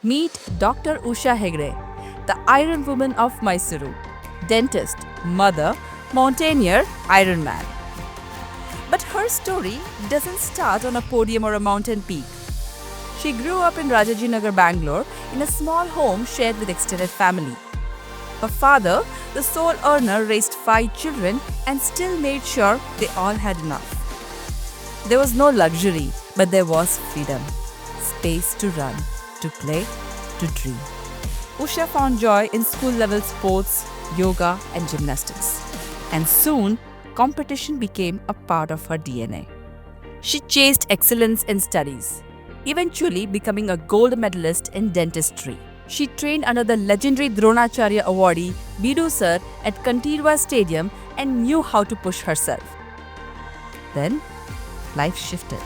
Meet Dr. Usha Hegde, the Iron Woman of Mysore, dentist, mother, mountaineer, Ironman. But her story doesn't start on a podium or a mountain peak. She grew up in Rajajinagar, Bangalore, in a small home shared with extended family. Her father, the sole earner, raised 5 children and still made sure they all had enough. There was no luxury, but there was freedom, space to run, to play, to dream. Usha found joy in school-level sports, yoga and gymnastics. And soon, competition became a part of her DNA. She chased excellence in studies, eventually becoming a gold medalist in dentistry. She trained under the legendary Dronacharya awardee Bidu sir at Kantirwa Stadium and knew how to push herself. Then, life shifted.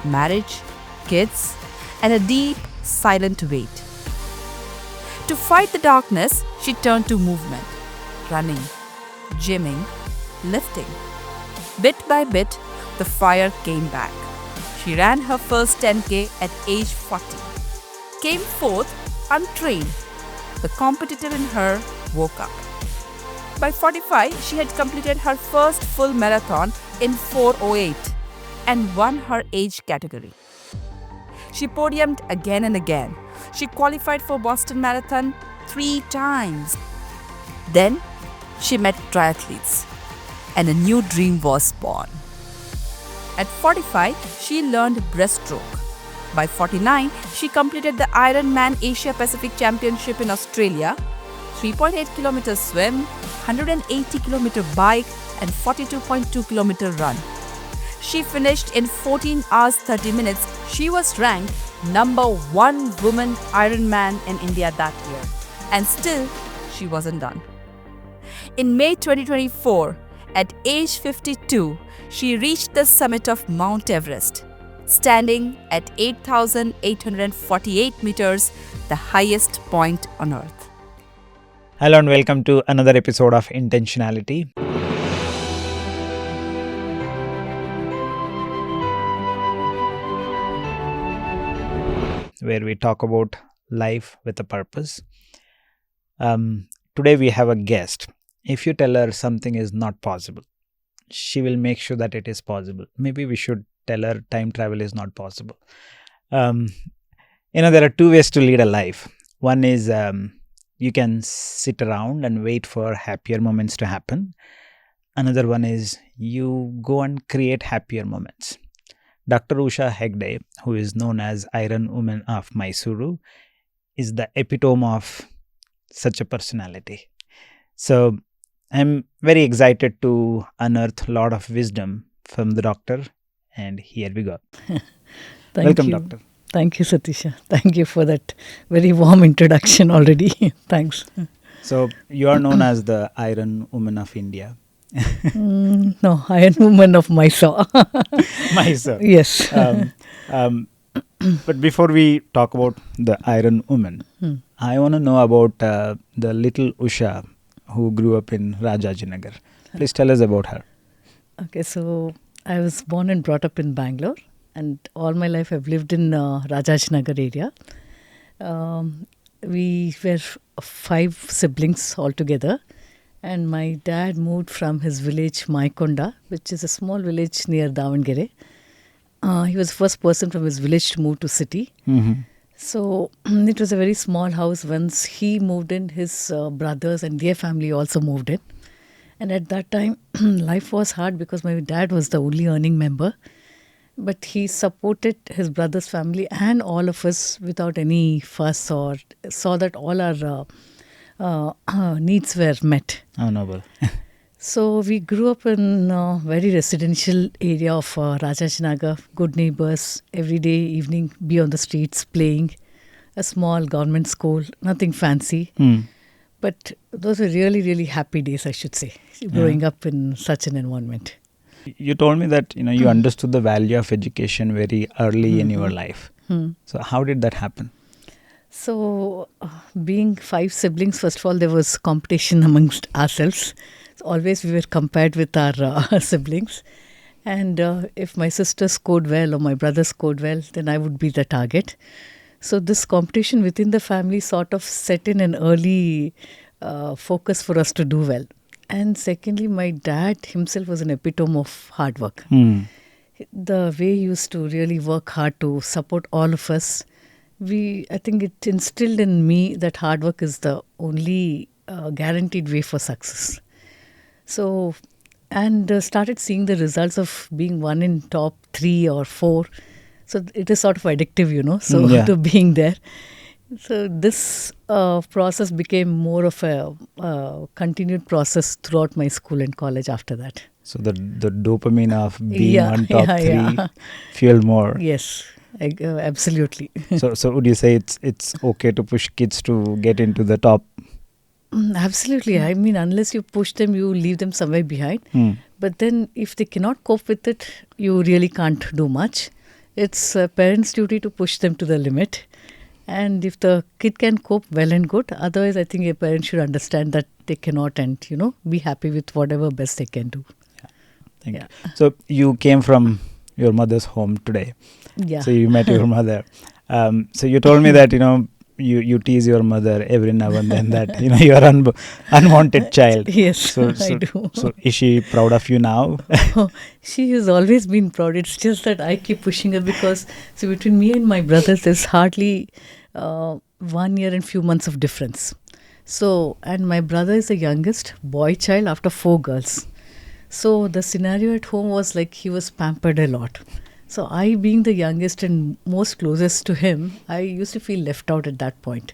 Marriage, kids, and a deep, silent weight. To fight the darkness, she turned to movement, running, gymming, lifting. Bit by bit, the fire came back. She ran her first 10K at age 40. Came fourth, untrained. The competitor in her woke up. By 45, she had completed her first full marathon in 4:08 and won her age category. She podiumed again and again. She qualified for Boston Marathon 3 times. Then, she met triathletes, and a new dream was born. At 45, she learned breaststroke. By 49, she completed the Ironman Asia Pacific Championship in Australia, 3.8 km swim, 180 km bike, and 42.2 km run. She finished in 14 hours 30 minutes. She was ranked number 1 woman Ironman in India that year. And still, she wasn't done. In May 2024, at age 52, she reached the summit of Mount Everest, standing at 8,848 meters, the highest point on Earth. Hello and welcome to another episode of Intentionality. Where we talk about life with a purpose. Today we have a guest. If you tell her something is not possible, she will make sure that it is possible. Maybe we should tell her time travel is not possible. There are 2 ways to lead a life. One is you can sit around and wait for happier moments to happen. Another one is you go and create happier moments. Dr. Usha Hegde, who is known as Iron Woman of Mysore, is the epitome of such a personality. So I'm very excited to unearth a lot of wisdom from the doctor, and here we go. Welcome, doctor. Thank you, Satisha. Thank you for that very warm introduction already. Thanks. So you are known as the Iron Woman of India. No, Iron Woman of Mysore. Mysore. Yes. But before we talk about the Iron Woman, I want to know about the little Usha who grew up in Rajajinagar. Please tell us about her. Okay, so I was born and brought up in Bangalore, and all my life I've lived in Rajajinagar area. We were 5 siblings altogether, and my dad moved from his village Maikonda, which is a small village near Davangere. He was the first person from his village to move to city. Mm-hmm. So it was a very small house. Once he moved in, his brothers and their family also moved in. And at that time, life was hard because my dad was the only earning member. But he supported his brother's family and all of us without any fuss, or saw that all our needs were met. Oh, noble. So we grew up in a very residential area of Rajajinagar, good neighbors, every day evening be on the streets playing, a small government school, nothing fancy. But those were really, really happy days, I should say, growing up in such an environment. You told me that you understood the value of education very early in your life. So how did that happen? So being 5 siblings, first of all, there was competition amongst ourselves. So always we were compared with our siblings. And if my sister scored well or my brother scored well, then I would be the target. So this competition within the family sort of set in an early focus for us to do well. And secondly, my dad himself was an epitome of hard work. Hmm. The way he used to really work hard to support all of us, I think it instilled in me that hard work is the only guaranteed way for success. So, and started seeing the results of being one in top 3 or 4. So it is sort of addictive, so Yeah. to being there. So this process became more of a continued process throughout my school and college after that. So the dopamine of being Yeah, on top yeah, 3 yeah. fuel more. Yes, absolutely. So would you say it's okay to push kids to get into the top? Absolutely. I mean, unless you push them, you leave them somewhere behind. Hmm. But then if they cannot cope with it, you really can't do much. It's a parent's duty to push them to the limit. And if the kid can cope, well and good. Otherwise, I think a parent should understand that they cannot and, be happy with whatever best they can do. Thank Yeah. you. So you came from your mother's home today. Yeah. So you met your mother. So you told me that you tease your mother every now and then that you are unwanted child. Yes, I So do. so is she proud of you now? She has always been proud. It's just that I keep pushing her because, so between me and my brothers, there's hardly 1 year and few months of difference. So, and my brother is the youngest boy child after 4 girls. So the scenario at home was like he was pampered a lot. So I, being the youngest and most closest to him, I used to feel left out at that point.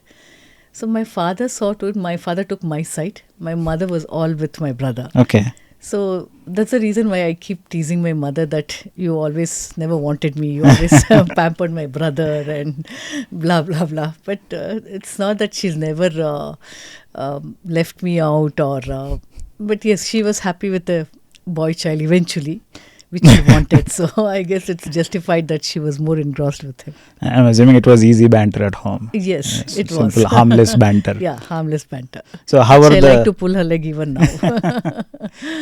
So my father saw to it. My father took my side. My mother was all with my brother. Okay. So that's the reason why I keep teasing my mother that you always never wanted me. You always pampered my brother and blah, blah, blah. But it's not that she's never left me out or... but yes, she was happy with the boy child eventually, which she wanted. So I guess it's justified that she was more engrossed with him. I'm assuming it was easy banter at home. Yes, it simple, was. harmless banter. Yeah, harmless banter. So how are I like to pull her leg even now.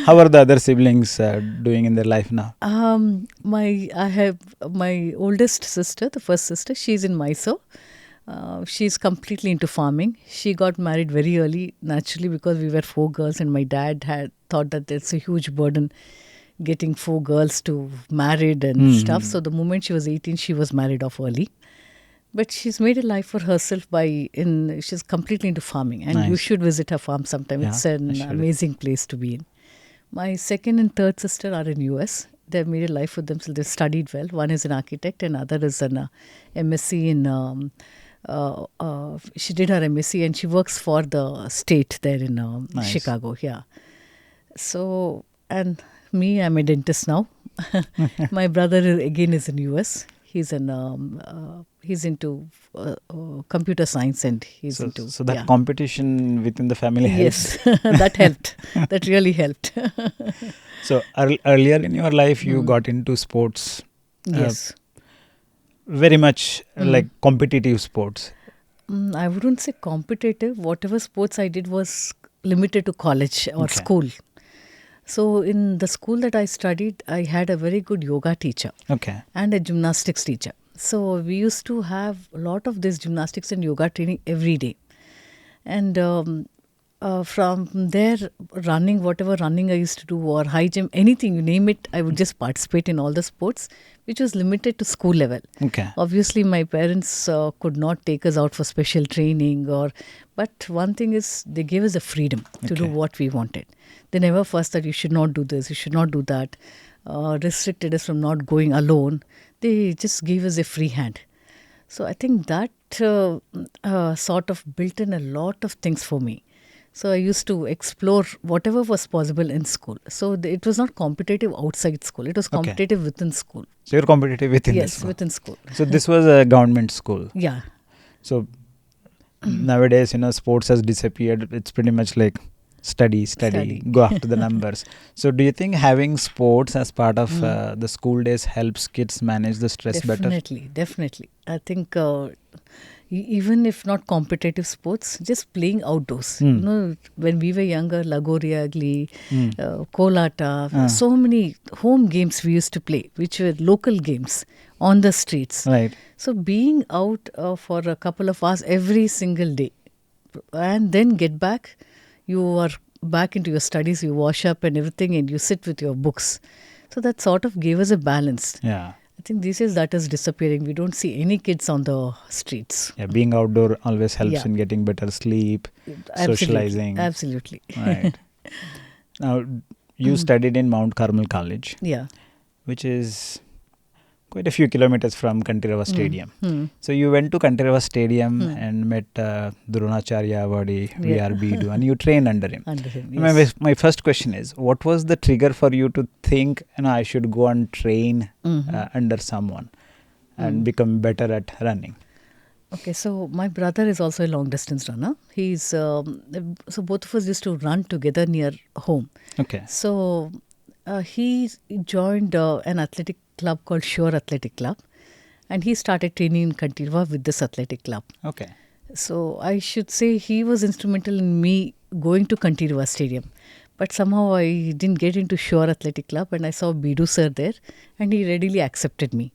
how are the other siblings doing in their life now? I have my oldest sister, the first sister. She's in Mysore. She's completely into farming. She got married very early, naturally, because we were 4 girls, and my dad had thought that it's a huge burden getting 4 girls to married and stuff. So the moment she was 18, she was married off early. But she's made a life for herself she's completely into farming, and you Nice. should visit her farm sometime. Yeah, It's I an should. amazing place to be in. My second and third sister are in US. They've made a life for themselves. They've studied well. One is an architect, and other is an MSc in. She did her MSc, and she works for the state there in Nice. Chicago. Yeah. So, and me, I'm a dentist now. My brother again is in US. He's into computer science, and he's So, into so that yeah. competition within the family helps. Yes, that helped. That really helped. So earlier in your life, you got into sports. Yes. Very much like competitive sports. I wouldn't say competitive. Whatever sports I did was limited to college or Okay. school. So in the school that I studied, I had a very good yoga teacher Okay. and a gymnastics teacher. So we used to have a lot of this gymnastics and yoga training every day. And from there, running, whatever running I used to do, or high jump, anything, you name it, I would just participate in all the sports, which was limited to school level. Okay. Obviously, my parents could not take us out for special training, but one thing is they gave us the freedom to do Okay. what we wanted. They never fussed that you should not do this, you should not do that, restricted us from not going alone. They just gave us a free hand. So I think that sort of built in a lot of things for me. So I used to explore whatever was possible in school. So it was not competitive outside school. It was Okay. competitive within school. So you're competitive within Yes, this school. within school. So this was a government school. Yeah. So nowadays, sports has disappeared. It's pretty much like study, Study. go after the numbers. So do you think having sports as part of the school days helps kids manage the stress better? Definitely. I think Even if not competitive sports, just playing outdoors. You know, when we were younger, Lagori Agli, Kolata, so many home games we used to play, which were local games on the streets. Right. So being out for a couple of hours every single day and then get back, you are back into your studies, you wash up and everything and you sit with your books. So that sort of gave us a balance. Yeah. I think these days that is disappearing. We don't see any kids on the streets. Yeah. Being outdoor always helps Yeah. in getting better sleep, Absolutely. socializing. Absolutely. Right. Now, you studied in Mount Carmel College, Yeah. which is quite a few kilometers from Kantirava Stadium. So you went to Kantirava Stadium and met Dronacharya Avadi, Yeah. VR Bidu, and you trained under him. Under him. Yes. My first question is, what was the trigger for you to think, I should go and train under someone and become better at running? Okay, so my brother is also a long distance runner. He's so both of us used to run together near home. Okay. So he joined an athletic club called Sure Athletic Club, and he started training in Kantirva with this athletic club. Okay. So I should say he was instrumental in me going to Kantirva Stadium. But somehow I didn't get into Sure Athletic Club, and I saw Bidu sir there, and he readily accepted me.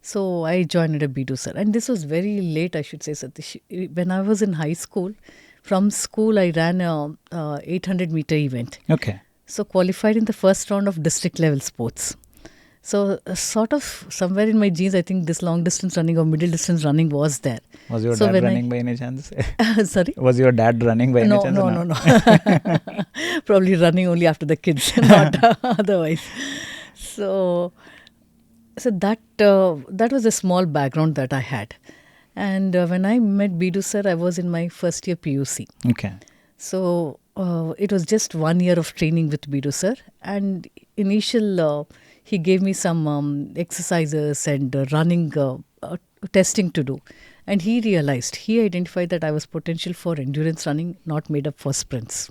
So I joined a Bidu sir, and this was very late, I should say, Satish. When I was in high school, from school I ran a 800-meter event. Okay. So qualified in the first round of district level sports. So sort of somewhere in my genes, I think this long distance running or middle distance running was there. Was your So dad when running by any chance? Sorry? Was your dad running by any No, chance? no, or no, no. Probably running only after the kids, not otherwise. So that was a small background that I had. And when I met Bidu sir, I was in my first year PUC. Okay. So it was just 1 year of training with Bidu sir. And he gave me some exercises and running testing to do. And he identified that I was potential for endurance running, not made up for sprints.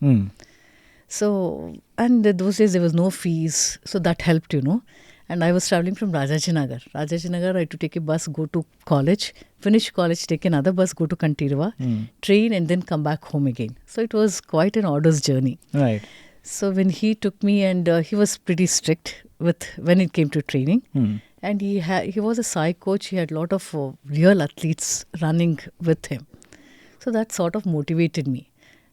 So, and those days there was no fees, so that helped, And I was traveling from Rajajinagar. I had to take a bus, go to college, finish college, take another bus, go to Kantirva, train, and then come back home again. So it was quite an arduous journey. Right. So when he took me, and he was pretty strict when it came to training, and he was a Sai coach. He had a lot of real athletes running with him. So that sort of motivated me.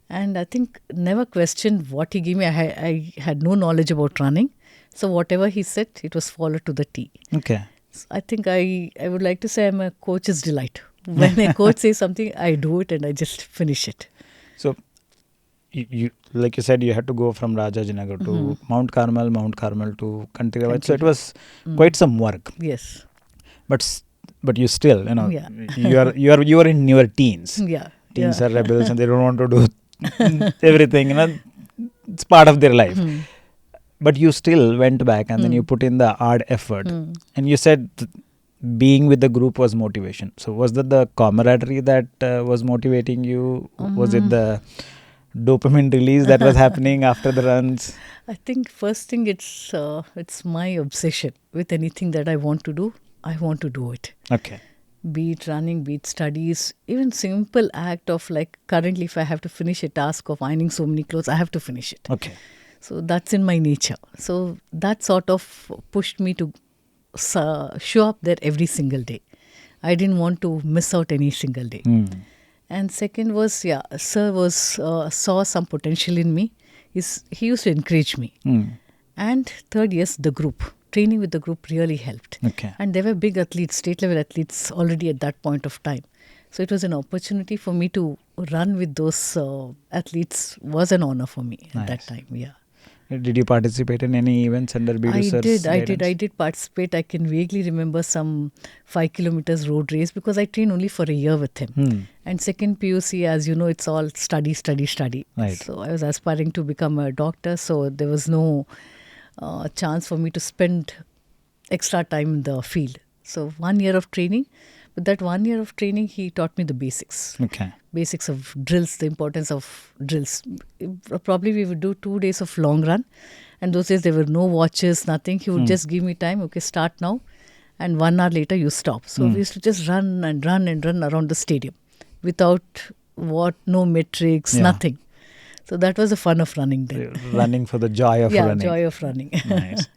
And I think never questioned what he gave me. I had no knowledge about running. So whatever he said, it was followed to the T. Okay. So I think I would like to say I'm a coach's delight. When a coach says something, I do it and I just finish it. So, you like you said, you had to go from Rajajinagar to Mount Carmel to Kantirava. So it was quite some work. Yes. But you still, Yeah. you are in your teens. Yeah. Teens are rebels and they don't want to do everything. It's part of their life. But you still went back and then you put in the hard effort. And you said being with the group was motivation. So was that the camaraderie that was motivating you? Was it the dopamine release that was happening after the runs? I think first thing it's my obsession with anything that I want to do. I want to do it. Okay. Be it running, be it studies, even simple act of like currently if I have to finish a task of ironing so many clothes, I have to finish it. Okay. So that's in my nature. So that sort of pushed me to show up there every single day. I didn't want to miss out any single day. And second was, sir saw some potential in me. He used to encourage me. And third, yes, the group. Training with the group really helped. Okay. And there were big athletes, state level athletes already at that point of time. So it was an opportunity for me to run with those athletes was an honor for me at that time. Yeah. Did you participate in any events under Bidu sir's guidance? I did participate. I can vaguely remember some 5 kilometers road race because I trained only for a year with him. And second PUC, as you know, it's all study. Right. So I was aspiring to become a doctor. So there was no chance for me to spend extra time in the field. So 1 year of training. With that 1 year of training, he taught me the basics. Okay. Basics of drills, the importance of drills. Probably we would do 2 days of long run. And those days there were no watches, nothing. He would just give me time. Okay, start now. And 1 hour later you stop. So we used to just run around the stadium. without no metrics, Yeah. nothing. So that was the fun of running then. Running for the joy of Yeah, running. joy of running. Nice.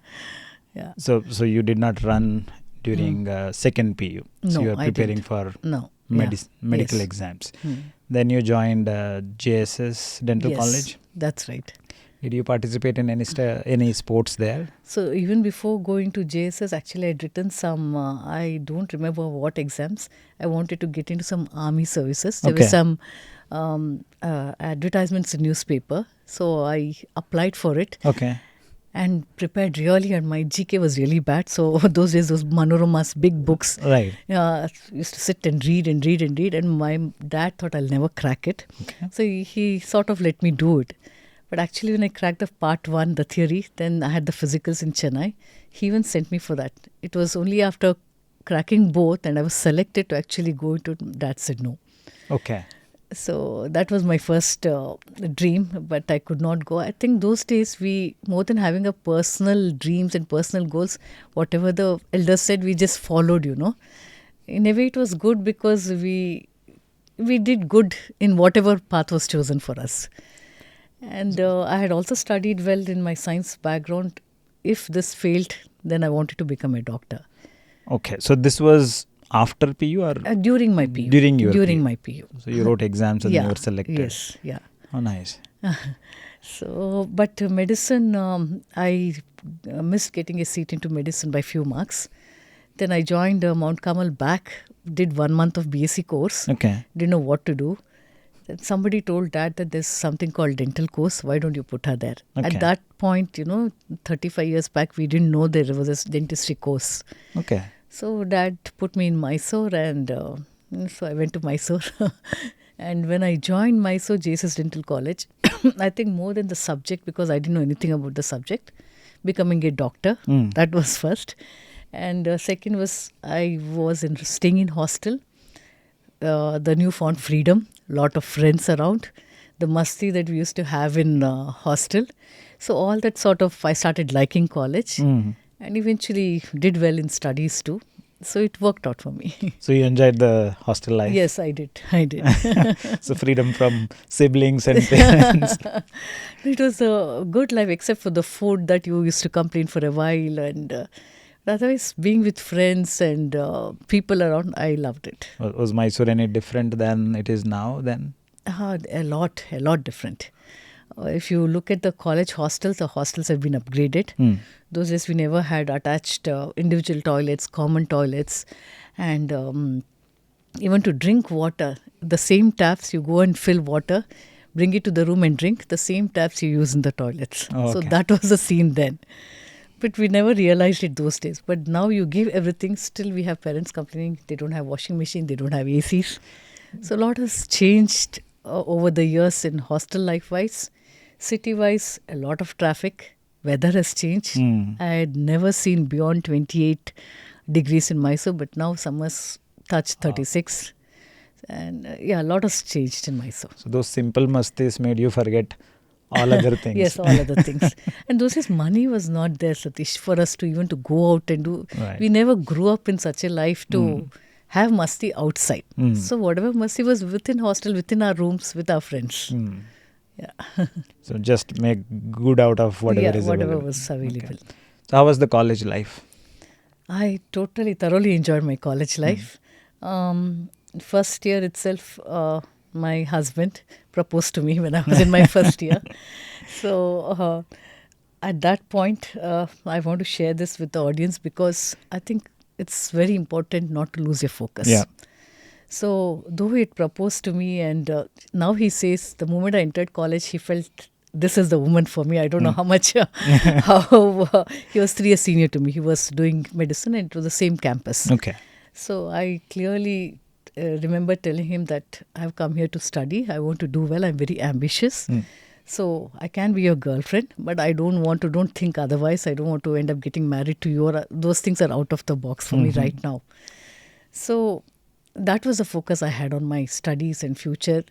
Yeah. So you did not run during second PU. So No, you are I preparing didn't. for No. medical Yes. exams. Hmm. Then you joined JSS Dental Yes, College. that's right. Did you participate in any sports there? So even before going to JSS, actually I'd written some, I don't remember what exams. I wanted to get into some army services. There were Okay. some advertisements in newspaper. So I applied for it Okay. and prepared really, and my GK was really bad. So those days, those Manorama's big books, Right. used to sit and read and read and read. And my dad thought I'll never crack it. Okay. So he sort of let me do it. But actually, when I cracked the part one, the theory, then I had the physicals in Chennai. He even sent me for that. It was only after cracking both and I was selected to actually go into, Dad said no. Okay. So that was my first dream, but I could not go. I think those days we, more than having a personal dreams and personal goals, whatever the elders said, we just followed, In a way it was good because we did good in whatever path was chosen for us. And I had also studied well in my science background. If this failed, then I wanted to become a doctor. Okay. So this was after PU or During my PU. During your During PU. my PU. So you wrote exams and you were selected. Yes, yeah. Oh, nice. So, but medicine, I missed getting a seat into medicine by few marks. Then I joined Mount Carmel back, did 1 month of BSc course. Okay. Didn't know what to do. Then somebody told Dad that there's something called dental course. Why don't you put her there? Okay. At that point, 35 years back, we didn't know there was this dentistry course. Okay. So Dad put me in Mysore, and so I went to Mysore. And when I joined Mysore JSS Dental College, I think more than the subject, because I didn't know anything about the subject, becoming a doctor, that was first. And second was I was staying in hostel, the newfound freedom, lot of friends around, the masti that we used to have in hostel. So all that sort of, I started liking college and eventually did well in studies too. So it worked out for me. So you enjoyed the hostel life? Yes, I did. So freedom from siblings and parents. It was a good life, except for the food that you used to complain for a while. And otherwise, being with friends and people around, I loved it. Was Mysore any different than it is now then? A lot different. If you look at the college hostels, the hostels have been upgraded. Those days we never had attached individual toilets, common toilets, and even to drink water, the same taps you go and fill water, bring it to the room and drink, the same taps you use in the toilets. Oh, So okay. that was the scene then. But we never realized it those days. But now you give everything, still we have parents complaining they don't have washing machine, they don't have ACs. So a lot has changed over the years in hostel life-wise. City-wise, a lot of traffic. Weather has changed. I had never seen beyond 28 degrees in Mysore, but now summers touch 36. And a lot has changed in Mysore. So those simple mastis made you forget all other things. Yes, all other things. And those days money was not there, Satish, for us to even to go out and do. Right. We never grew up in such a life to have masti outside. So whatever masti was within hostel, within our rooms, with our friends. Yeah. So just make good out of whatever is whatever available. was available. Okay. So how was the college life? I thoroughly enjoyed my college life. First year itself, my husband proposed to me when I was in my first year. So at that point, I want to share this with the audience because I think it's very important not to lose your focus. Yeah. So though he had proposed to me, and now he says the moment I entered college, he felt this is the woman for me. I don't know how much, he was 3 years senior to me. He was doing medicine and it was the same campus. Okay. So I clearly remember telling him that I've come here to study. I want to do well. I'm very ambitious. So I can be your girlfriend, but I don't think otherwise. I don't want to end up getting married to you. Those things are out of the box for me right now. So that was the focus I had on my studies and future.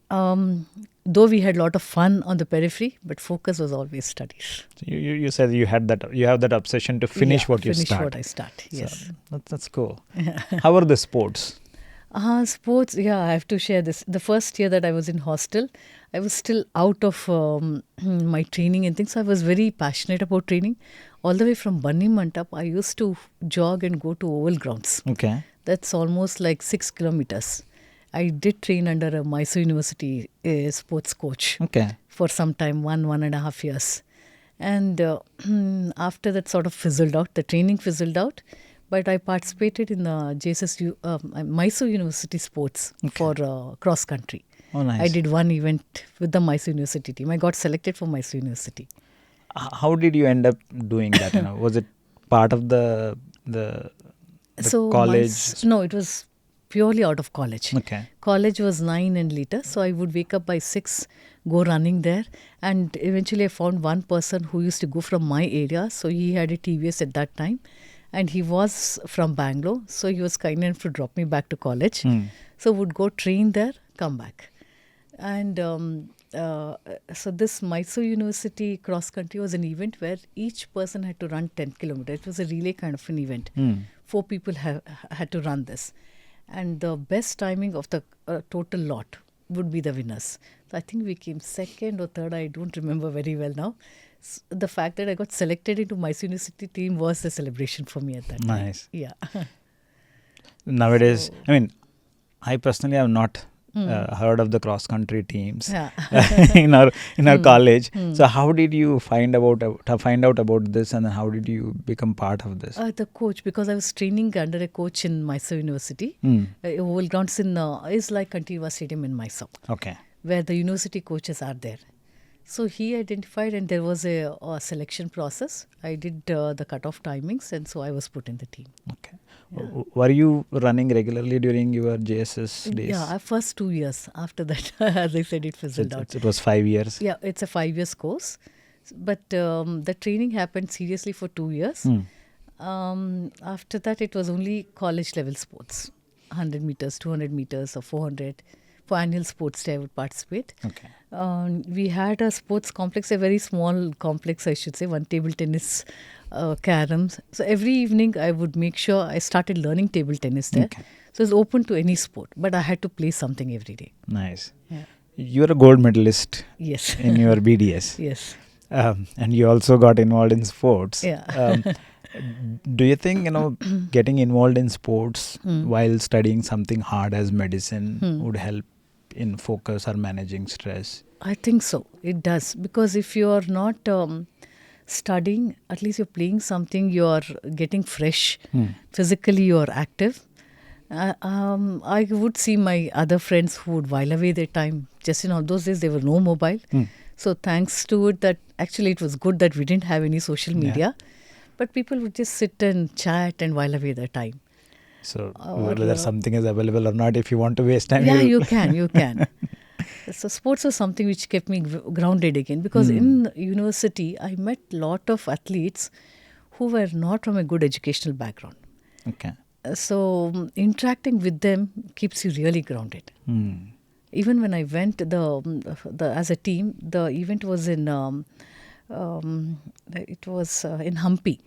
Though we had a lot of fun on the periphery, but focus was always studies. So you said you have that obsession to finish what you start. Finish what I start, yes. So that's cool. How are the sports? Sports, yeah, I have to share this. The first year that I was in hostel, I was still out of my training and things. So I was very passionate about training. All the way from Bunny Mantap, I used to jog and go to oval grounds. Okay. That's almost like 6 kilometers. I did train under a Mysore University sports coach Okay. for some time, 1.5 years. And after that sort of fizzled out, the training fizzled out. But I participated in the Mysore University sports for cross country. Oh, nice. I did one event with the Mysore University team. I got selected for Mysore University. How did you end up doing that? Was it part of the college? No, it was purely out of college. Okay. College was 9 and later, so I would wake up by 6, go running there, and eventually I found one person who used to go from my area. So he had a TVS at that time, and he was from Bangalore, so he was kind enough to drop me back to college. So would go train there, come back, and so this Mysore University cross country was an event where each person had to run 10 kilometers. It was a relay kind of an event. 4 people had to run this. And the best timing of the total lot would be the winners. So I think we came second or third. I don't remember very well now. The fact that I got selected into Mysore University team was a celebration for me at that time. Nice. Yeah. Nowadays, I personally have not heard of the cross country teams Yeah. in our college. So how did you find out about this, and how did you become part of this? The coach, because I was training under a coach in Mysore University. Oval grounds is like Kantiwa Stadium in Mysore, Okay. where the university coaches are there. So he identified, and there was a selection process. I did the cutoff timings, and so I was put in the team. Okay. Were you running regularly during your JSS days? Yeah, first 2 years. After that, as I said, it fizzled out. It was 5 years. Yeah, it's a 5 years course. But the training happened seriously for 2 years. After that, it was only college level sports. 100 meters, 200 meters or 400. For annual sports day, I would participate. Okay. We had a sports complex, a very small complex, I should say, one table tennis, caroms. So every evening I would make sure I started learning table tennis there. Okay. So it's open to any sport, but I had to play something every day. Nice. Yeah. You're a gold medalist Yes. in your BDS. Yes. And you also got involved in sports. Yeah. Do you think, getting involved in sports while studying something hard as medicine would help in focus or managing stress? I think so. It does. Because if you're not studying, at least you're playing something, you're getting fresh. Physically, you're active. I would see my other friends who would while away their time. Just in those days, there were no mobile. So thanks to it, that actually it was good that we didn't have any social media. But people would just sit and chat and while away their time. So whether something is available or not, if you want to waste time. Yeah, you can. So sports was something which kept me grounded again, because in university I met lot of athletes who were not from a good educational background. Okay. So interacting with them keeps you really grounded. Even when I went as a team, the event was in in Hampi,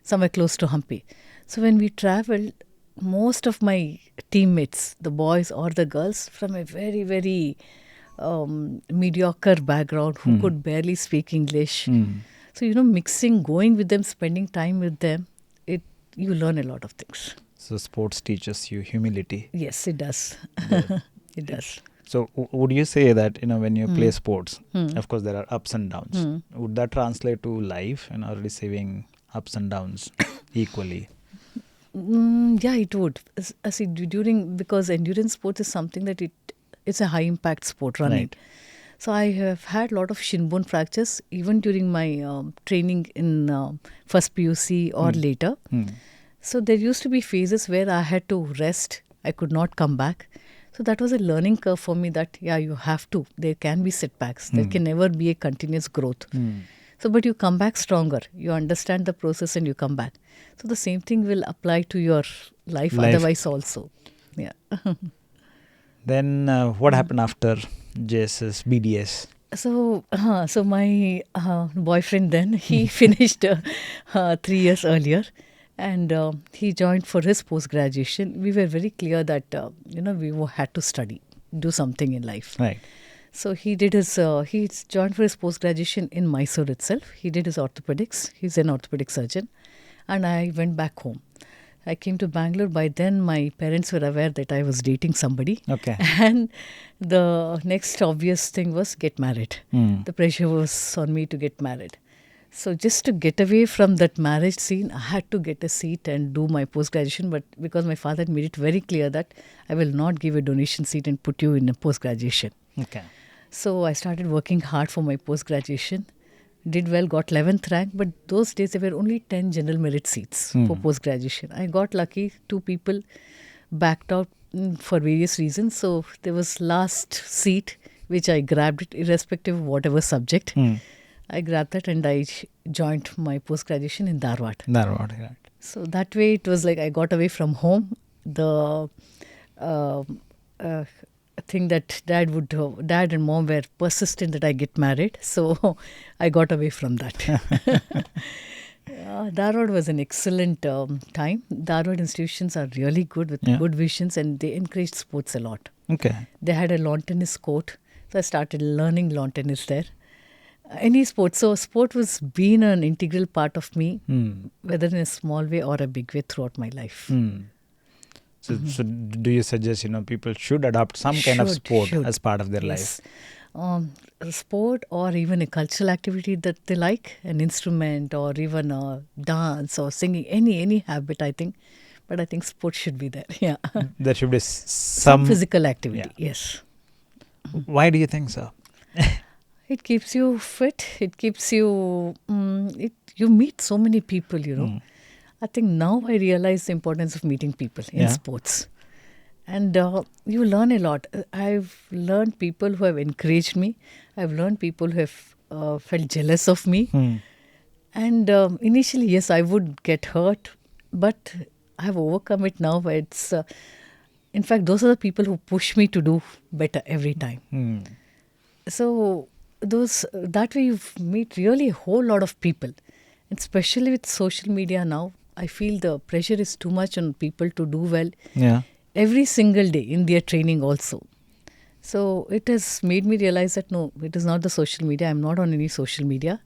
somewhere close to Hampi. So when we traveled, most of my teammates, the boys or the girls, from a very, very mediocre background who could barely speak English. So, mixing, going with them, spending time with them, you learn a lot of things. So sports teaches you humility. Yes, it does. It does. So would you say that, when you play sports, of course there are ups and downs. Would that translate to life, receiving ups and downs equally? Yeah, it would. Because endurance sports is something that it's a high impact sport, running. Right. So I have had a lot of shin bone fractures even during my training in first PUC or later. So there used to be phases where I had to rest. I could not come back. So that was a learning curve for me that, you have to. There can be setbacks. There can never be a continuous growth. So, but you come back stronger. You understand the process and you come back. So the same thing will apply to your life. Otherwise also. Yeah. Then what happened after JSS, BDS? So my boyfriend then, he finished 3 years earlier. And he joined for his post-graduation. We were very clear that, had to study, do something in life. Right. So he did his, he joined for his post-graduation in Mysore itself. He did his orthopedics. He's an orthopedic surgeon. And I went back home. I came to Bangalore. By then, my parents were aware that I was dating somebody. Okay. And the next obvious thing was get married. Hmm. The pressure was on me to get married. So just to get away from that marriage scene, I had to get a seat and do my post-graduation. But because my father made it very clear that I will not give a donation seat and put you in a post-graduation. Okay. So I started working hard for my post-graduation. Did well, got 11th rank. But those days there were only 10 general merit seats for post-graduation. I got lucky. 2 people backed out for various reasons. So there was last seat, which I grabbed it irrespective of whatever subject. I grabbed that and I joined my post-graduation in Dharwad. Dharwad, right. So that way it was like I got away from home. The thing that dad and mom were persistent that I get married. So I got away from that. Dharwad was an excellent time. Dharwad institutions are really good with good visions and they encouraged sports a lot. Okay. They had a lawn tennis court. So I started learning lawn tennis there. Any sport. So sport was been an integral part of me, whether in a small way or a big way throughout my life. So do you suggest, people should adopt some kind of sport as part of their life? A sport or even a cultural activity that they like, an instrument or even a dance or singing, any habit, I think. But I think sport should be there. Yeah. There should be Some physical activity, yes. Why do you think so? It keeps you fit. It keeps you, you meet so many people, I think now I realize the importance of meeting people in sports. And you learn a lot. I've learned people who have encouraged me. I've learned people who have felt jealous of me. And initially, yes, I would get hurt. But I've overcome it now. It's, in fact, those are the people who push me to do better every time. So that way you meet really a whole lot of people. And especially with social media now, I feel the pressure is too much on people to do well every single day in their training also. So it has made me realize that no, it is not the social media. I'm not on any social media.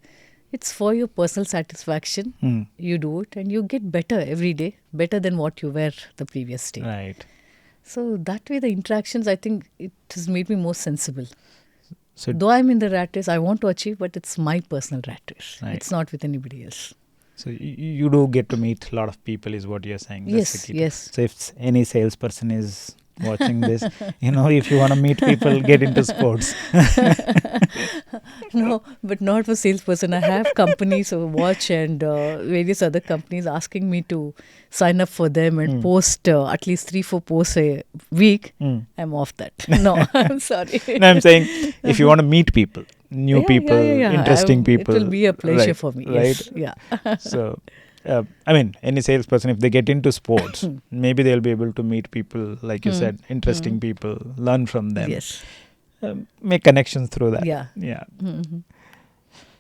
It's for your personal satisfaction. You do it and you get better every day, better than what you were the previous day. Right. So that way the interactions, I think it has made me more sensible. So though I'm in the rat race, I want to achieve, but it's my personal rat race. Right. It's not with anybody else. So you do get to meet a lot of people is what you're saying. That's the key. Yes. So if any salesperson is watching this, if you want to meet people, get into sports. No, but not for salesperson. I have companies who watch and various other companies asking me to sign up for them and post at least 3-4 posts a week. I'm off that. No, I'm sorry. No, I'm saying if you want to meet people, new people, interesting people. It will be a pleasure right, for me. Right? Yes. Yeah. So, any salesperson, if they get into sports, maybe they'll be able to meet people, like you said, interesting people, learn from them. Yes. Make connections through that. Yeah. Yeah.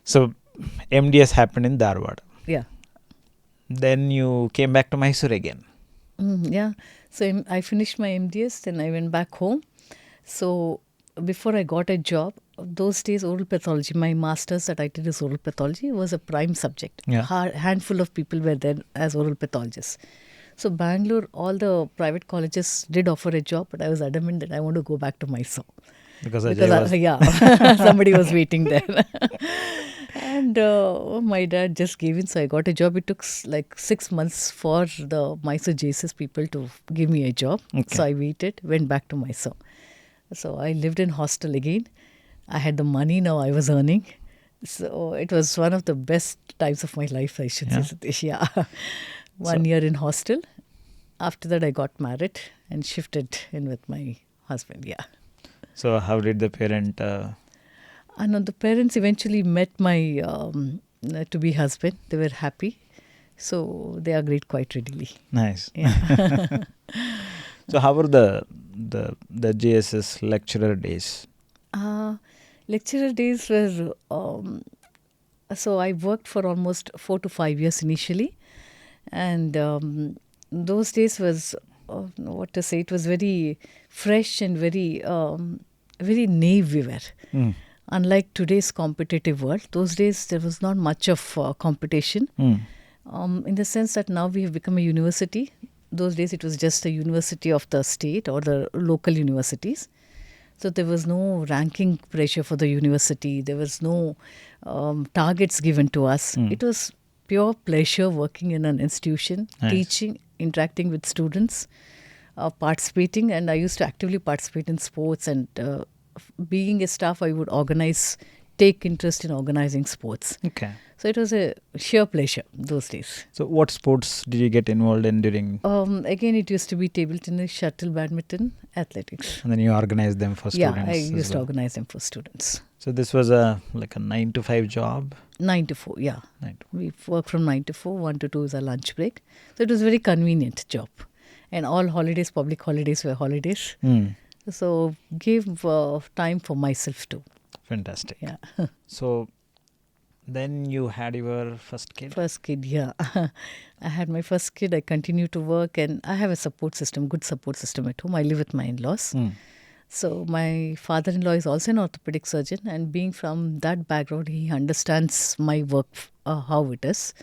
So, MDS happened in Dharwad. Yeah. Then you came back to Mysore again. Yeah. So I finished my MDS, then I went back home. So before I got a job, those days oral pathology, my master's that I did is oral pathology, was a prime subject. Yeah. Handful of people were there as oral pathologists. So Bangalore, all the private colleges did offer a job, but I was adamant that I want to go back to Mysore. Because somebody was waiting there. And my dad just gave in, so I got a job. It took like 6 months for the Mysore JSS people to give me a job. Okay. So I waited, went back to Mysore. So I lived in hostel again. I had the money now I was earning. So it was one of the best times of my life, I should say, Satish. Yeah. 1 year in hostel. After that, I got married and shifted in with my husband. Yeah. So how did the parent... the parents eventually met my to-be husband. They were happy. So they agreed quite readily. Nice. Yeah. So how were the JSS lecturer days? Lecturer days were... so I worked for almost 4 to 5 years initially. And those days was, what to say, it was very fresh and very naive we were. Mm. Unlike today's competitive world, those days there was not much of competition. Mm. In the sense that now we have become a university. Those days it was just a university of the state or the local universities. So there was no ranking pressure for the university. There was no targets given to us. Mm. It was pure pleasure working in an institution, Nice. teaching, interacting with students, participating. And I used to actively participate in sports. And being a staff, I would take interest in organizing sports. Okay. So it was a sheer pleasure those days. So what sports did you get involved in during? Again, it used to be table tennis, shuttle, badminton, athletics. And then you organized them for Yeah, students. I as used to well. organize them for students. So this was a 9 to 5 job. 9 to 4, yeah. 9 to We work from 9 to 4, 1 to 2 is our lunch break. So it was a very convenient job. And all holidays, public holidays were holidays. Mm. So gave time for myself too. Fantastic. Yeah. So then you had your first kid. First kid, yeah. I had my first kid. I continued to work and I have a support system, good support system at home. I live with my in-laws. Mm. So my father-in-law is also an orthopedic surgeon, and being from that background, he understands my work, how it is.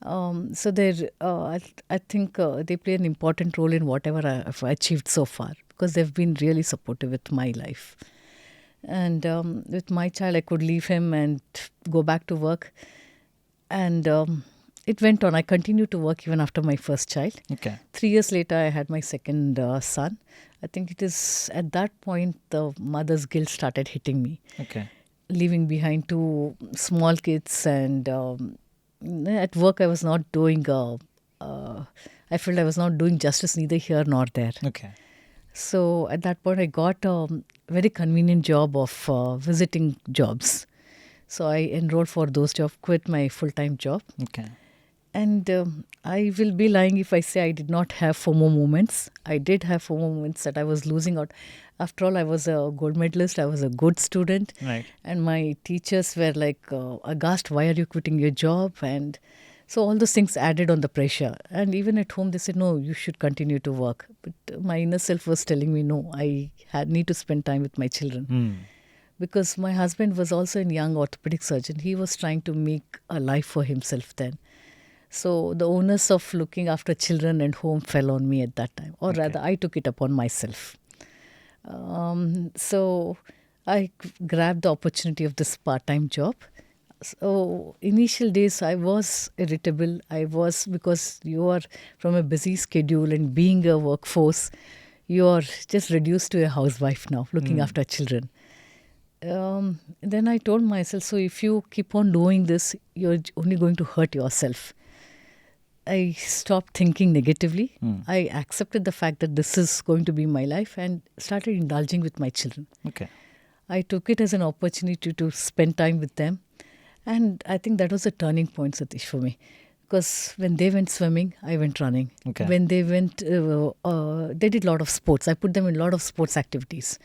So I think they play an important role in whatever I've achieved so far, because they've been really supportive with my life. And with my child, I could leave him and go back to work. And it went on. I continued to work even after my first child. Okay. 3 years later, I had my second son. I think it is at that point the mother's guilt started hitting me. Okay. Leaving behind 2 small kids, and at work I was not doing, I felt I was not doing justice neither here nor there. Okay. So at that point I got a very convenient job of visiting jobs. So I enrolled for those jobs, quit my full-time job. Okay. And I will be lying if I say I did not have FOMO moments. I did have FOMO moments that I was losing out. After all, I was a gold medalist. I was a good student. Right. And my teachers were like aghast, why are you quitting your job? And so all those things added on the pressure. And even at home, they said, no, you should continue to work. But my inner self was telling me, no, I need to spend time with my children. Mm. Because my husband was also a young orthopedic surgeon. He was trying to make a life for himself then. So the onus of looking after children and home fell on me at that time. Or rather, I took it upon myself. So I grabbed the opportunity of this part-time job. So initial days I was irritable. Because you are from a busy schedule and being a workforce, you are just reduced to a housewife now, looking after children. Then I told myself, so if you keep on doing this, you're only going to hurt yourself. I stopped thinking negatively. I accepted the fact that this is going to be my life and started indulging with my children. Okay. I took it as an opportunity to spend time with them. And I think that was a turning point, Satish, for me. Because when they went swimming, I went running. Okay. When they went, they did a lot of sports. I put them in a lot of sports activities.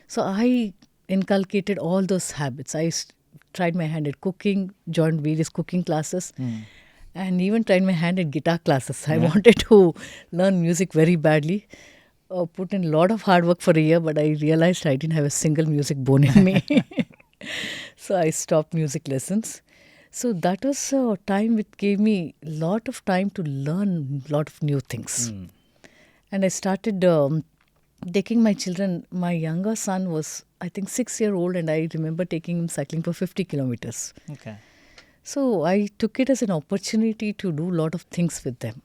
So I inculcated all those habits. I tried my hand at cooking, joined various cooking classes. And even tried my hand at guitar classes. I wanted to learn music very badly. Put in a lot of hard work for a year, but I realized I didn't have a single music bone in me. So I stopped music lessons. So that was a time which gave me a lot of time to learn a lot of new things. And I started taking my children. My younger son was, I think, 6-year-old, and I remember taking him cycling for 50 kilometers. Okay. So I took it as an opportunity to do a lot of things with them.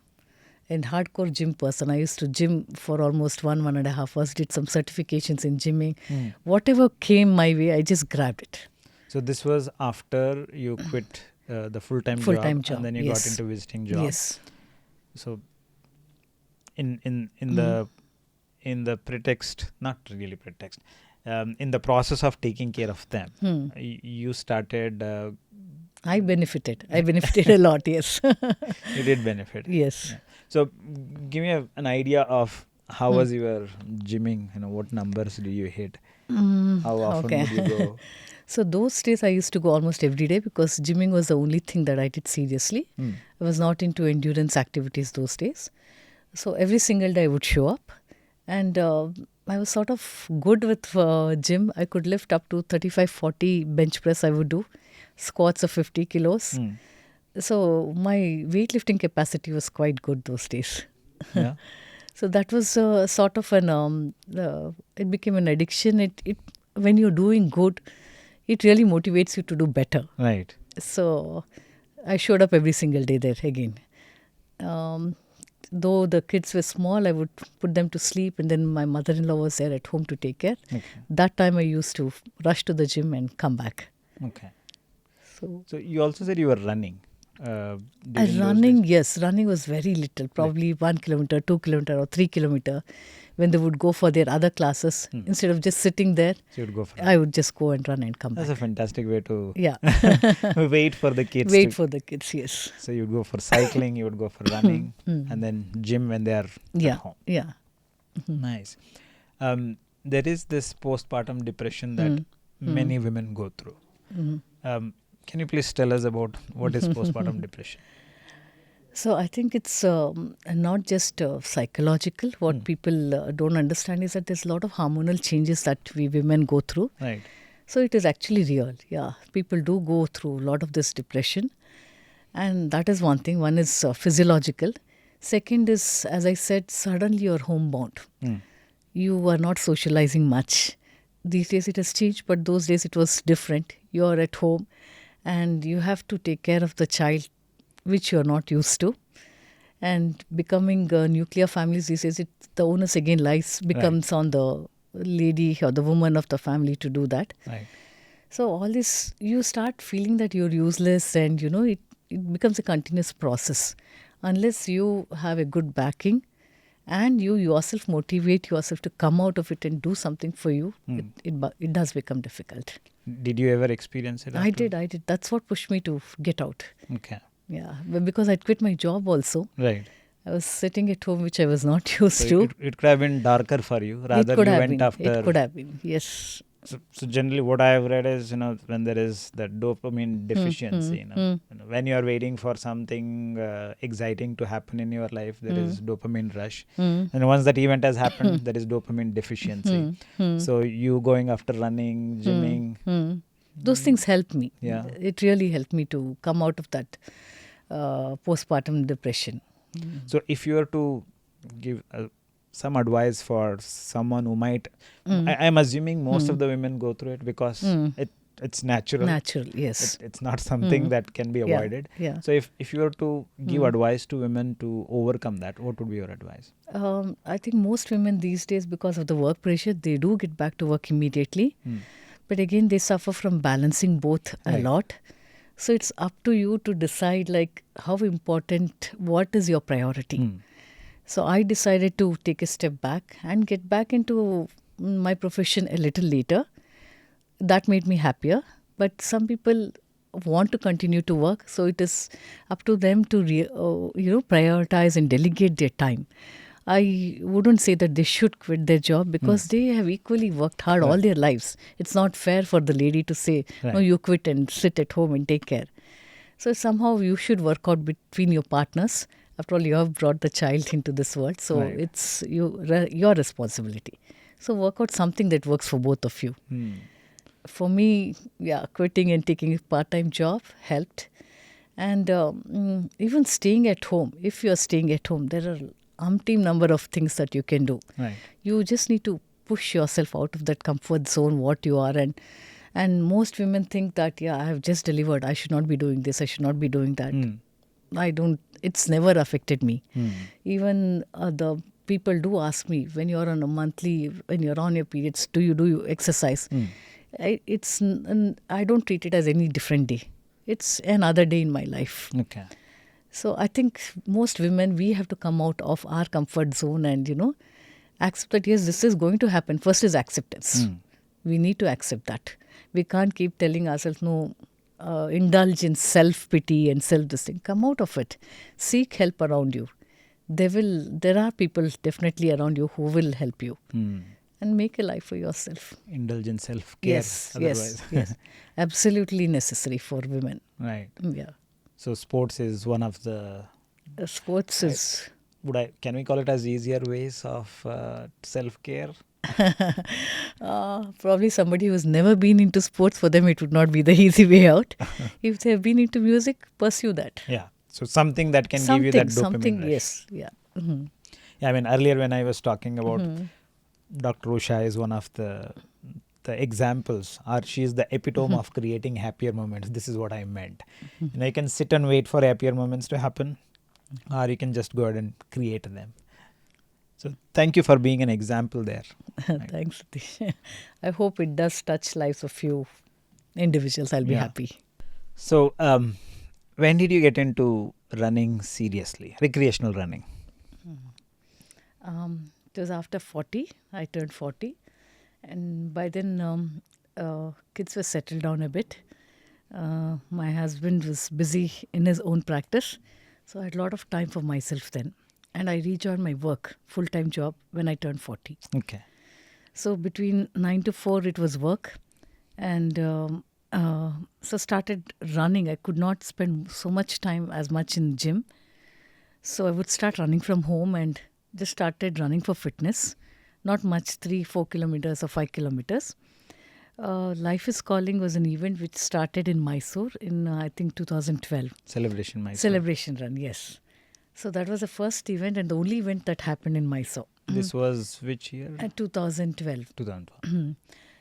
And hardcore gym person, I used to gym for almost 1.5 hours, did some certifications in gymming. Whatever came my way, I just grabbed it. So this was after you quit the full-time job, and then you got into visiting job. Yes. So in the pretext, not really pretext, in the process of taking care of them, you started. I benefited a lot, yes. You did benefit. Yes. Yeah. So give me an idea of how was your gymming, what numbers do you hit? How often okay. would you go? So those days I used to go almost every day because gymming was the only thing that I did seriously. Hmm. I was not into endurance activities those days. So every single day I would show up, and I was sort of good with gym. I could lift up to 35, 40 bench press I would do, squats of 50 kilos. Hmm. So my weightlifting capacity was quite good those days. Yeah. So that was sort of an it became an addiction. It when you're doing good, it really motivates you to do better. Right. So I showed up every single day there again. Um, though the kids were small, I would put them to sleep, and then my mother-in-law was there at home to take care. Okay. That time I used to rush to the gym and come back. Okay. So So you also said you were running. During those running, days? yes, running was very little, probably 1 kilometer, 2 kilometer, or 3 kilometer. When they would go for their other classes, instead of just sitting there, So you'd go for. I would just go and run and come That's a back. fantastic way to Yeah, wait for the kids. wait to, for the kids. Yes. So you'd go for cycling, you would go for running, and then gym when they are Yeah, at home. yeah. Nice. There is this postpartum depression that many women go through. Can you please tell us about what is postpartum depression? So I think it's not just psychological. What people don't understand is that there's a lot of hormonal changes that we women go through. Right. So it is actually real. Yeah, people do go through a lot of this depression, and that is one thing. One is physiological. Second is, as I said, suddenly you're homebound. You are not socializing much. These days it has changed, but those days it was different. You're at home, and you have to take care of the child, which you're not used to. And becoming nuclear families these days, the onus again becomes on the lady or the woman of the family to do that. Right. So all this, you start feeling that you're useless, and it becomes a continuous process. Unless you have a good backing and you yourself motivate yourself to come out of it and do something for you, it does become difficult. Did you ever experience it? I after? did. That's what pushed me to get out. Okay. Yeah, but because I'd quit my job also. Right. I was sitting at home, which I was not used So to. it could have been darker for you. Rather, It could you have went been. after. It could have been. Yes. So generally, what I have read is, when there is that dopamine deficiency, when you are waiting for something exciting to happen in your life, there is dopamine rush. And once that event has happened, there is dopamine deficiency. So you going after running, gymming. Those things helped me. Yeah. It really helped me to come out of that postpartum depression. So if you were to give some advice for someone who might, I'm assuming most of the women go through it because it's natural. Natural, yes. It's not something that can be Yeah, avoided. yeah. So if you were to give advice to women to overcome that, what would be your advice? I think most women these days, because of the work pressure, they do get back to work immediately. But again, they suffer from balancing both a Right. lot. So it's up to you to decide how important, what is your priority. So I decided to take a step back and get back into my profession a little later. That made me happier. But some people want to continue to work, so it is up to them to prioritize and delegate their time. I wouldn't say that they should quit their job because they have equally worked hard all their lives. It's not fair for the lady to say, no, Right. you quit and sit at home and take care. So somehow you should work out between your partners. After all, you have brought the child into this world, so Right. it's your responsibility. So work out something that works for both of you. For me, quitting and taking a part-time job helped. And even staying at home, if you're staying at home, there are umpteen number of things that you can do. Right. You just need to push yourself out of that comfort zone, what you are. And most women think that, I have just delivered. I should not be doing this. I should not be doing that. I don't, it's never affected me. Even the people do ask me, when you're on when you're on your periods, do you exercise? I don't treat it as any different day. It's another day in my life. Okay. So I think most women, we have to come out of our comfort zone and, accept that, yes, this is going to happen. First is acceptance. We need to accept that. We can't keep telling ourselves, no, indulge in self-pity and self-disdain. Come out of it. Seek help around you. There are people definitely around you who will help you. and make a life for yourself. Indulgent self-care. Yes, Otherwise. yes. Absolutely necessary for women. Right. Yeah. So sports is one of the, Sports is... can we call it as easier ways of self-care? Probably somebody who's never been into sports, for them it would not be the easy way out. If they have been into music, pursue that. Yeah. So something that can give you that dopamine rush. Yes. Yeah. Mhm. Yeah, I mean, earlier when I was talking about Mhm. Dr. Usha is one of the examples, or she is the epitome of creating happier moments. This is what I meant. You know, you can sit and wait for happier moments to happen, or you can just go ahead and create them. So thank you for being an example there. Thanks, Satish. I hope it does touch lives of few individuals. I'll be Yeah. happy. So when did you get into running seriously, recreational running? It was after 40. I turned 40. And by then, kids were settled down a bit. My husband was busy in his own practice. So I had a lot of time for myself then. And I rejoined my work, full-time job, when I turned 40. Okay. So between 9 to 4, it was work. And so started running. I could not spend so much time as much in gym. So I would start running from home and just started running for fitness. Not much, 3-4 kilometers or 5 kilometers. Life is Calling was an event which started in Mysore in, I think, 2012. Celebration, Mysore. Celebration run, yes. So that was the first event and the only event that happened in Mysore. This was which year? 2012. 2012.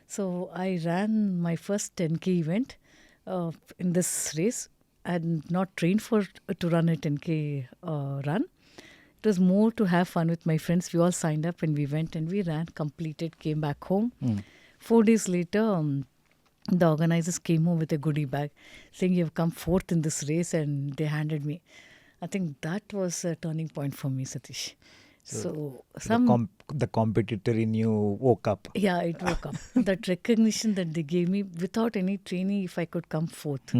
So I ran my first 10K event in this race. I had not trained to run a 10K run. It was more to have fun with my friends. We all signed up and we went and we ran, completed, came back home. 4 days later, the organizers came home with a goodie bag saying, "You have come fourth in this race," and they handed me. I think that was a turning point for me, Satish. So the competitor in you woke up. Yeah, it woke up. That recognition that they gave me without any training, if I could come fourth,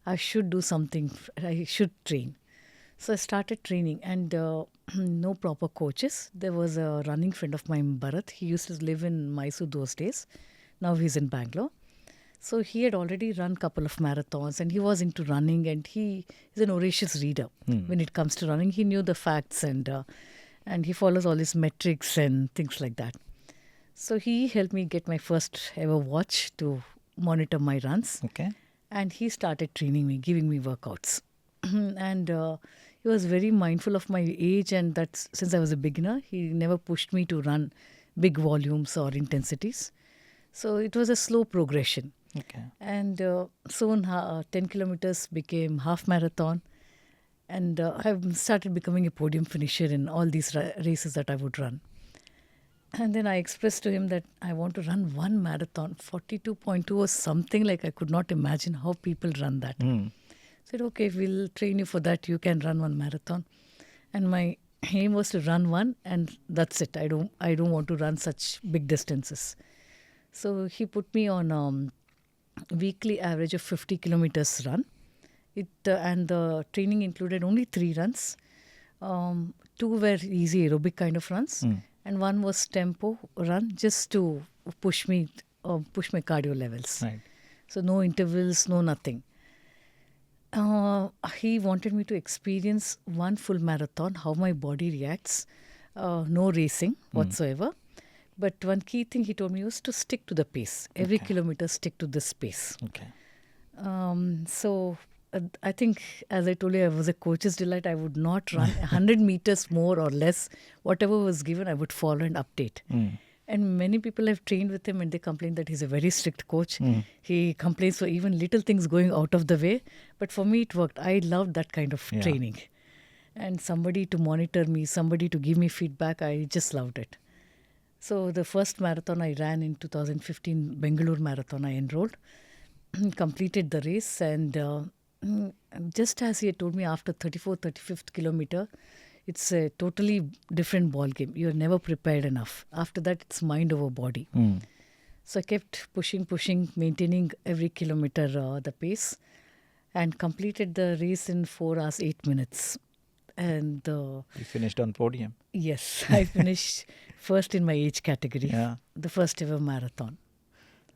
I should do something. I should train. So I started training and no proper coaches. There was a running friend of mine, Bharat. He used to live in Mysore those days. Now he's in Bangalore. So he had already run a couple of marathons and he was into running and he is an voracious reader. When it comes to running, he knew the facts and he follows all his metrics and things like that. So he helped me get my first ever watch to monitor my runs. Okay. And he started training me, giving me workouts. And he was very mindful of my age and that since I was a beginner, he never pushed me to run big volumes or intensities. So it was a slow progression. Okay. And soon 10 kilometers became half marathon. And I started becoming a podium finisher in all these races that I would run. And then I expressed to him that I want to run one marathon. 42.2 was something like I could not imagine how people run that. Said, okay, we'll train you for that. You can run one marathon. And my aim was to run one and that's it. I don't want to run such big distances. So he put me on weekly average of 50 kilometers run. And the training included only 3 runs. 2 were easy aerobic kind of runs. And 1 was tempo run just to push my cardio levels. Right. So no intervals, no nothing. He wanted me to experience one full marathon, how my body reacts. No racing whatsoever. But one key thing he told me was to stick to the pace. Every kilometer, stick to this pace. Okay. So I think, as I told you, I was a coach's delight. I would not run 100 meters more or less. Whatever was given, I would follow and update. And many people have trained with him and they complain that he's a very strict coach. He complains for even little things going out of the way. But for me, it worked. I loved that kind of training. And somebody to monitor me, somebody to give me feedback, I just loved it. So the first marathon I ran in 2015, Bangalore marathon, I enrolled, completed the race. And just as he had told me, after 35th kilometer, it's a totally different ball game. You're never prepared enough. After that, it's mind over body. So I kept pushing, maintaining every kilometer the pace and completed the race in 4 hours, 8 minutes. And you finished on podium. yes, I finished first in my age category. Yeah. The first ever marathon.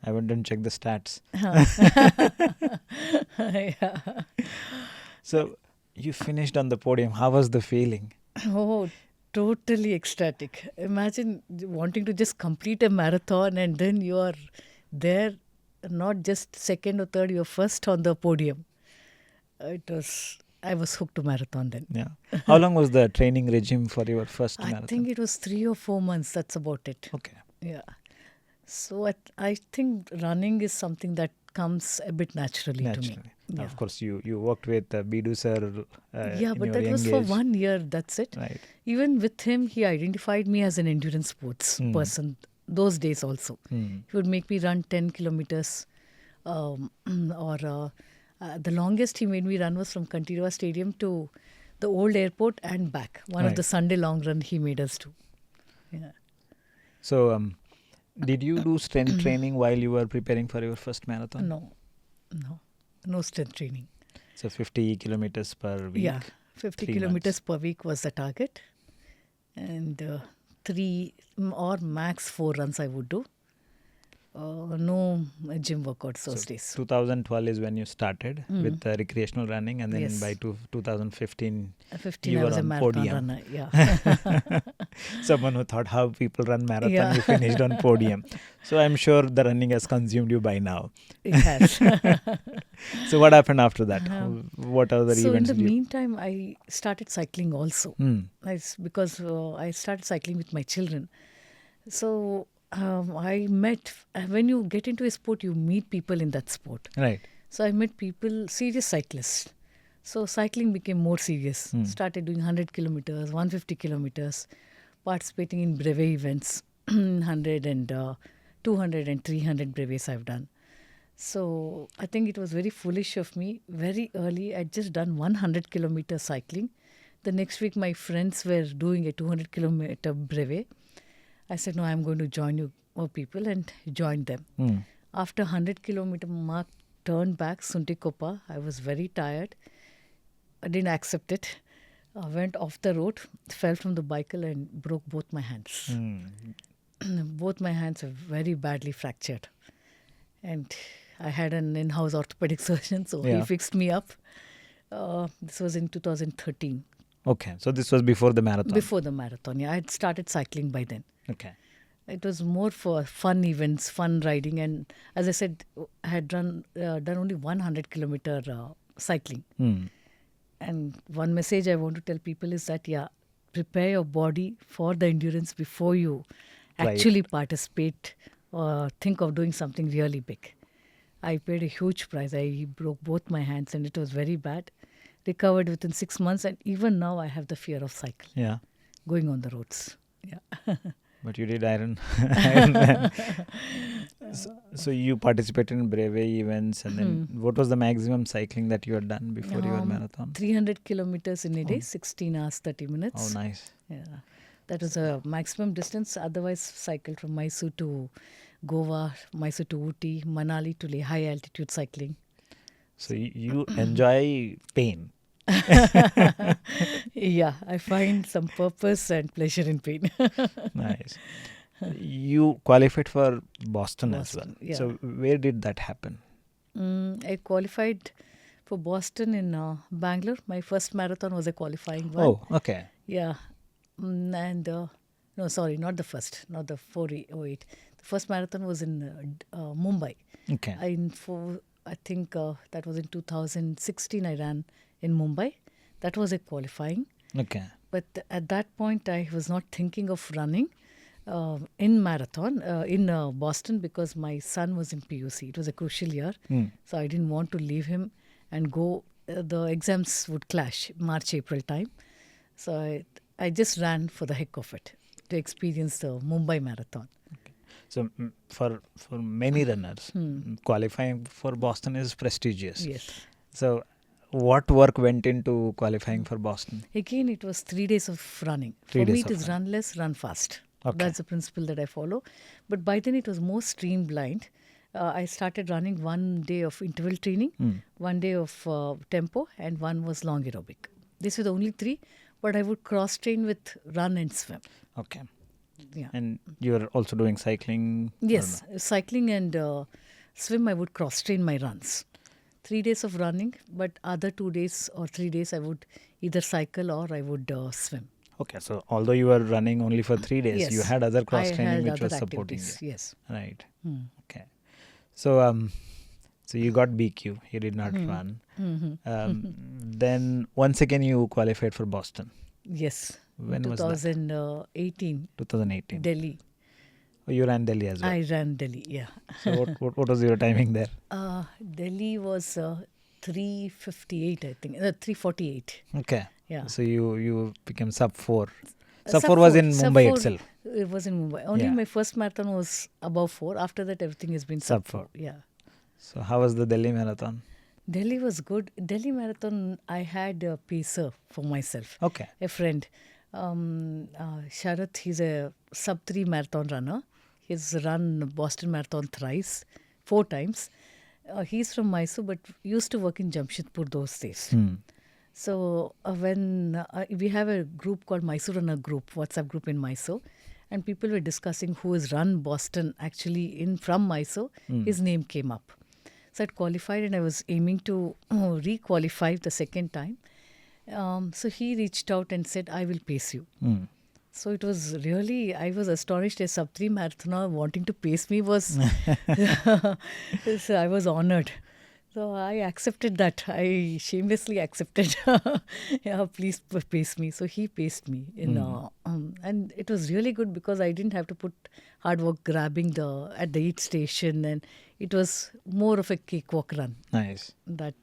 I went and checked the stats. Yeah. So you finished on the podium. How was the feeling? Oh, totally ecstatic. Imagine wanting to just complete a marathon and then you are there, not just second or third, you're first on the podium. I was hooked to marathon then. Yeah. How long was the training regime for your first I marathon? think it was 3 or 4 months. That's about it. Okay. Yeah. So I think running is something that comes a bit naturally to me. Now, Yeah. of course, you worked with Bidu sir. Yeah, in but your that was young for age. 1 year. That's it. Right. Even with him, he identified me as an endurance sports Hmm. person. Those days also, Hmm. he would make me run 10 kilometers, or the longest he made me run was from Kantirava Stadium to the old airport and back. One of Right. the Sunday long run he made us do. Yeah. So, did you do strength training while you were preparing for your first marathon? No strength training. So 50 kilometers per week. Yeah, 50 3 kilometers per week was the target, and 3 or max 4 runs I would do. No gym workouts those So days. 2012 is when you started with recreational running, and then Yes. by 2015, 15, you I were was a on marathon podium. runner. Yeah. Someone who thought how people run marathon, Yeah. you finished on podium. So I'm sure the running has consumed you by now. It has. So what happened after that? What other So in events the did you? meantime, I started cycling also. Hmm. Because I started cycling with my children. So I met, when you get into a sport, you meet people in that sport. Right. So I met people, serious cyclists. So cycling became more serious. Started doing 100 kilometers, 150 kilometers, participating in brevet events, 100 and 200 and 300 brevets I've done. So I think it was very foolish of me. Very early, I'd just done 100 kilometer cycling. The next week, my friends were doing a 200 kilometer brevet. I said, no, I'm going to join you more people, and joined them. After 100 kilometer mark, turned back, Suntikopa. I was very tired. I didn't accept it. I went off the road, fell from the bicycle and broke both my hands. Both my hands were very badly fractured. And I had an in-house orthopedic surgeon, so he Yeah. fixed me up. This was in 2013, Okay. So this was before the marathon. before the marathon. Yeah, I had started cycling by then. Okay. It was more for fun events, fun riding, and as I said, I had done only 100 kilometer cycling. And one message I want to tell people is that, prepare your body for the endurance before you Right. actually participate or think of doing something really big. I paid a huge price. I broke both my hands and it was very bad. Recovered within 6 months, and even now I have the fear of cycle, Yeah. going on the roads. Yeah. But you did Ironman. So you participated in brevet events, and then what was the maximum cycling that you had done before your marathon? 300 kilometers in a day, 16 hours, 30 minutes. Oh, nice. Yeah. That was a maximum distance. Otherwise, cycled from Mysore to Goa, Mysore to Ooty, Manali to Leh, high altitude cycling. So you enjoy pain. Yeah, I find some purpose and pleasure in pain. Nice. You qualified for Boston as well. Boston, yeah. So where did that happen? I qualified for Boston in Bangalore. My first marathon was a qualifying one. Oh, okay. Yeah. No, sorry, not the first, not the 408. The first marathon was in Mumbai. Okay. I think that was in 2016 I ran in Mumbai. That was a qualifying. Okay. But at that point, I was not thinking of running in marathon in Boston because my son was in PUC. It was a crucial year. So I didn't want to leave him and go. The exams would clash March, April time. So I just ran for the heck of it to experience the Mumbai marathon. So for many runners, qualifying for Boston is prestigious. Yes. So what work went into qualifying for Boston? Again, it was 3 days of running. 3 For me, days it of is run less, run fast. Okay. That's the principle that I follow. But by then, it was more streamlined. I started running 1 day of interval training, 1 day of tempo, and 1 was long aerobic. These were the only 3, but I would cross train with run and swim. Okay. Yeah. And you're also doing cycling? or Yes, no? cycling and swim, I would cross train my runs. 3 days of running, but other 2 days or 3 days, I would either cycle or I would swim. Okay, so although you were running only for 3 days, you Yes, had other I cross training had which was other supporting you. activities. Yes. Right. Hmm. Okay. So so you got BQ. You did not run. Then once again you qualified for Boston. Yes. In When was that? 2018, 2018. Delhi. Oh, you ran Delhi as well. I ran Delhi, yeah. So what was your timing there? Delhi was 358, I think. 348. Okay. Yeah. So you became sub 4. Uh, Sub sub 4 was four- in sub Mumbai four, itself. It was in Mumbai. Only Yeah. my first marathon was above 4. After that, everything has been Sub sub 4. four. Yeah. So how was the Delhi marathon? Delhi was good. Delhi marathon, I had a pacer for myself. Okay. A friend. Sharath, he's a sub 3 marathon runner. He's run Boston Marathon thrice, 4 times. He's from Mysore, but used to work in Jamshedpur those days. So when we have a group called Mysore Runner Group, WhatsApp group in Mysore, and people were discussing who has run Boston actually in from Mysore, his name came up. So I'd qualified and I was aiming to re-qualify the second time. So he reached out and said, I will pace you. So it was really, I was astonished. A sub 3 marathoner wanting to pace me was, so I was honored. So I accepted that. I shamelessly accepted. Yeah, please pace me. So he paced me, and it was really good because I didn't have to put hard work grabbing at the aid station, and it was more of a cakewalk run Nice. that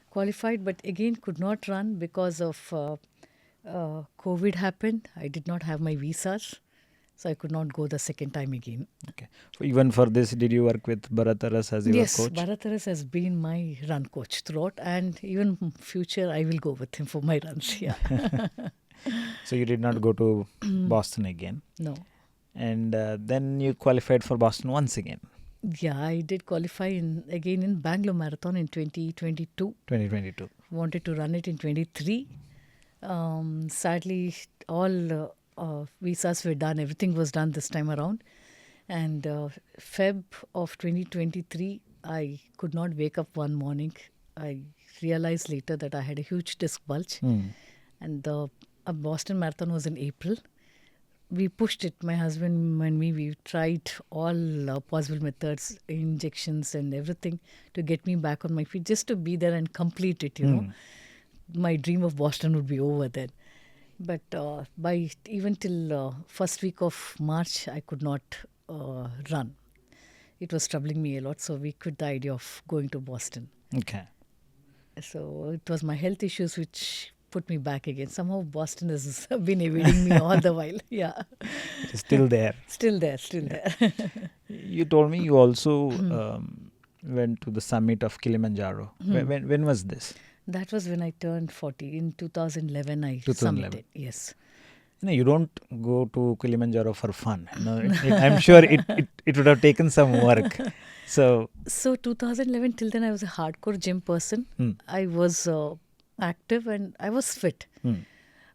qualified, but again could not run because of COVID happened. I did not have my visas, so I could not go the second time again. Okay. So even for this, did you work with Bharat Aras as your Yes, coach? Bharataras has been my run coach throughout, and even future I will go with him for my runs. Yeah, So you did not go to Boston again. no, And then you qualified for Boston once again, yeah, I did qualify again in Bangalore Marathon in 2022. 2022. Wanted to run it in 23. Sadly, all visas were done. Everything was done this time around. And Feb of 2023, I could not wake up one morning. I realized later that I had a huge disc bulge. And the Boston Marathon was in April. We pushed it, my husband and me. We tried all possible methods, injections and everything to get me back on my feet, just to be there and complete it, you know. My dream of Boston would be over then. But by even till first week of March, I could not run. It was troubling me a lot, so we quit the idea of going to Boston. Okay. So it was my health issues which put me back again. Somehow Boston has been evading me all the while. Yeah, It is still there. still there, still there. You told me you also went to the summit of Kilimanjaro. When was this? That was when I turned 40. In 2011, I 2011. summited. Yes. No, you don't go to Kilimanjaro for fun. No, I'm sure it would have taken some work. So 2011, till then I was a hardcore gym person. I was active and I was fit.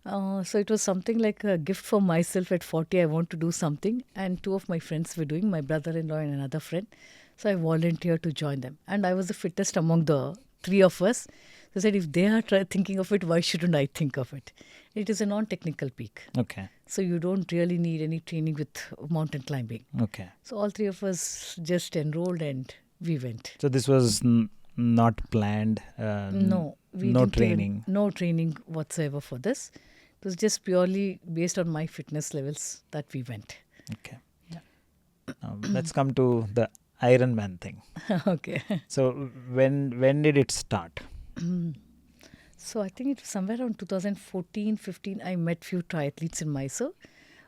So it was something like a gift for myself at 40. I want to do something. And two of my friends were doing, my brother-in-law and another friend. So I volunteered to join them. And I was the fittest among the three of us. So I said, if they are thinking of it, why shouldn't I think of it? It is a non-technical peak. okay. So you don't really need any training with mountain climbing. Okay. So all three of us just enrolled and we went. So this was not planned. No, we no didn't training. No training whatsoever for this. It was just purely based on my fitness levels that we went. Okay. Let's come to the Ironman thing. Okay. So when did it start? So I think it was somewhere around 2014-15. I met few triathletes in Mysore.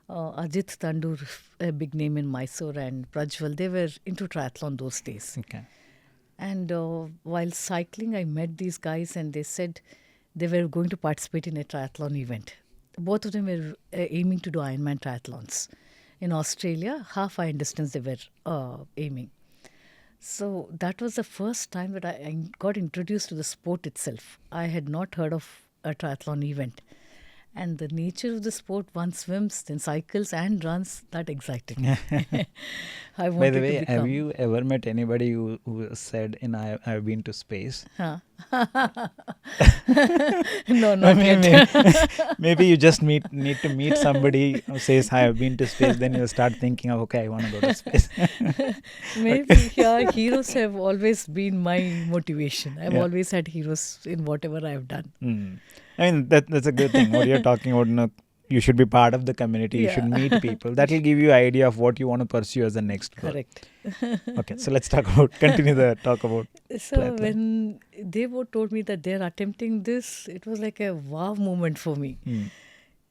Ajit Tandur, a big name in Mysore, and Prajwal. They were into triathlon those days. Okay. And while cycling, I met these guys and they said they were going to participate in a triathlon event. Both of them were aiming to do Ironman triathlons. In Australia, half Iron distance they were aiming. So that was the first time that I got introduced to the sport itself. I had not heard of a triathlon event. And the nature of the sport, one swims, then cycles and runs, that excited me. I By the wanted to way, have become. you ever met anybody who said, I've been to space? Huh. No, not maybe, yet. maybe you just need to meet somebody who says, I've been to space. Then you'll start thinking of, okay, I want to go to space. Maybe, yeah, heroes have always been my motivation. I've Yeah. always had heroes in whatever I've done. I mean, that's a good thing. What you're talking about, you should be part of the community. You should Yeah. meet people. That will give you idea of what you want to pursue as the next goal. Correct. Okay, so let's continue the talk about So triathlon. when they both told me that they're attempting this, it was like a wow moment for me.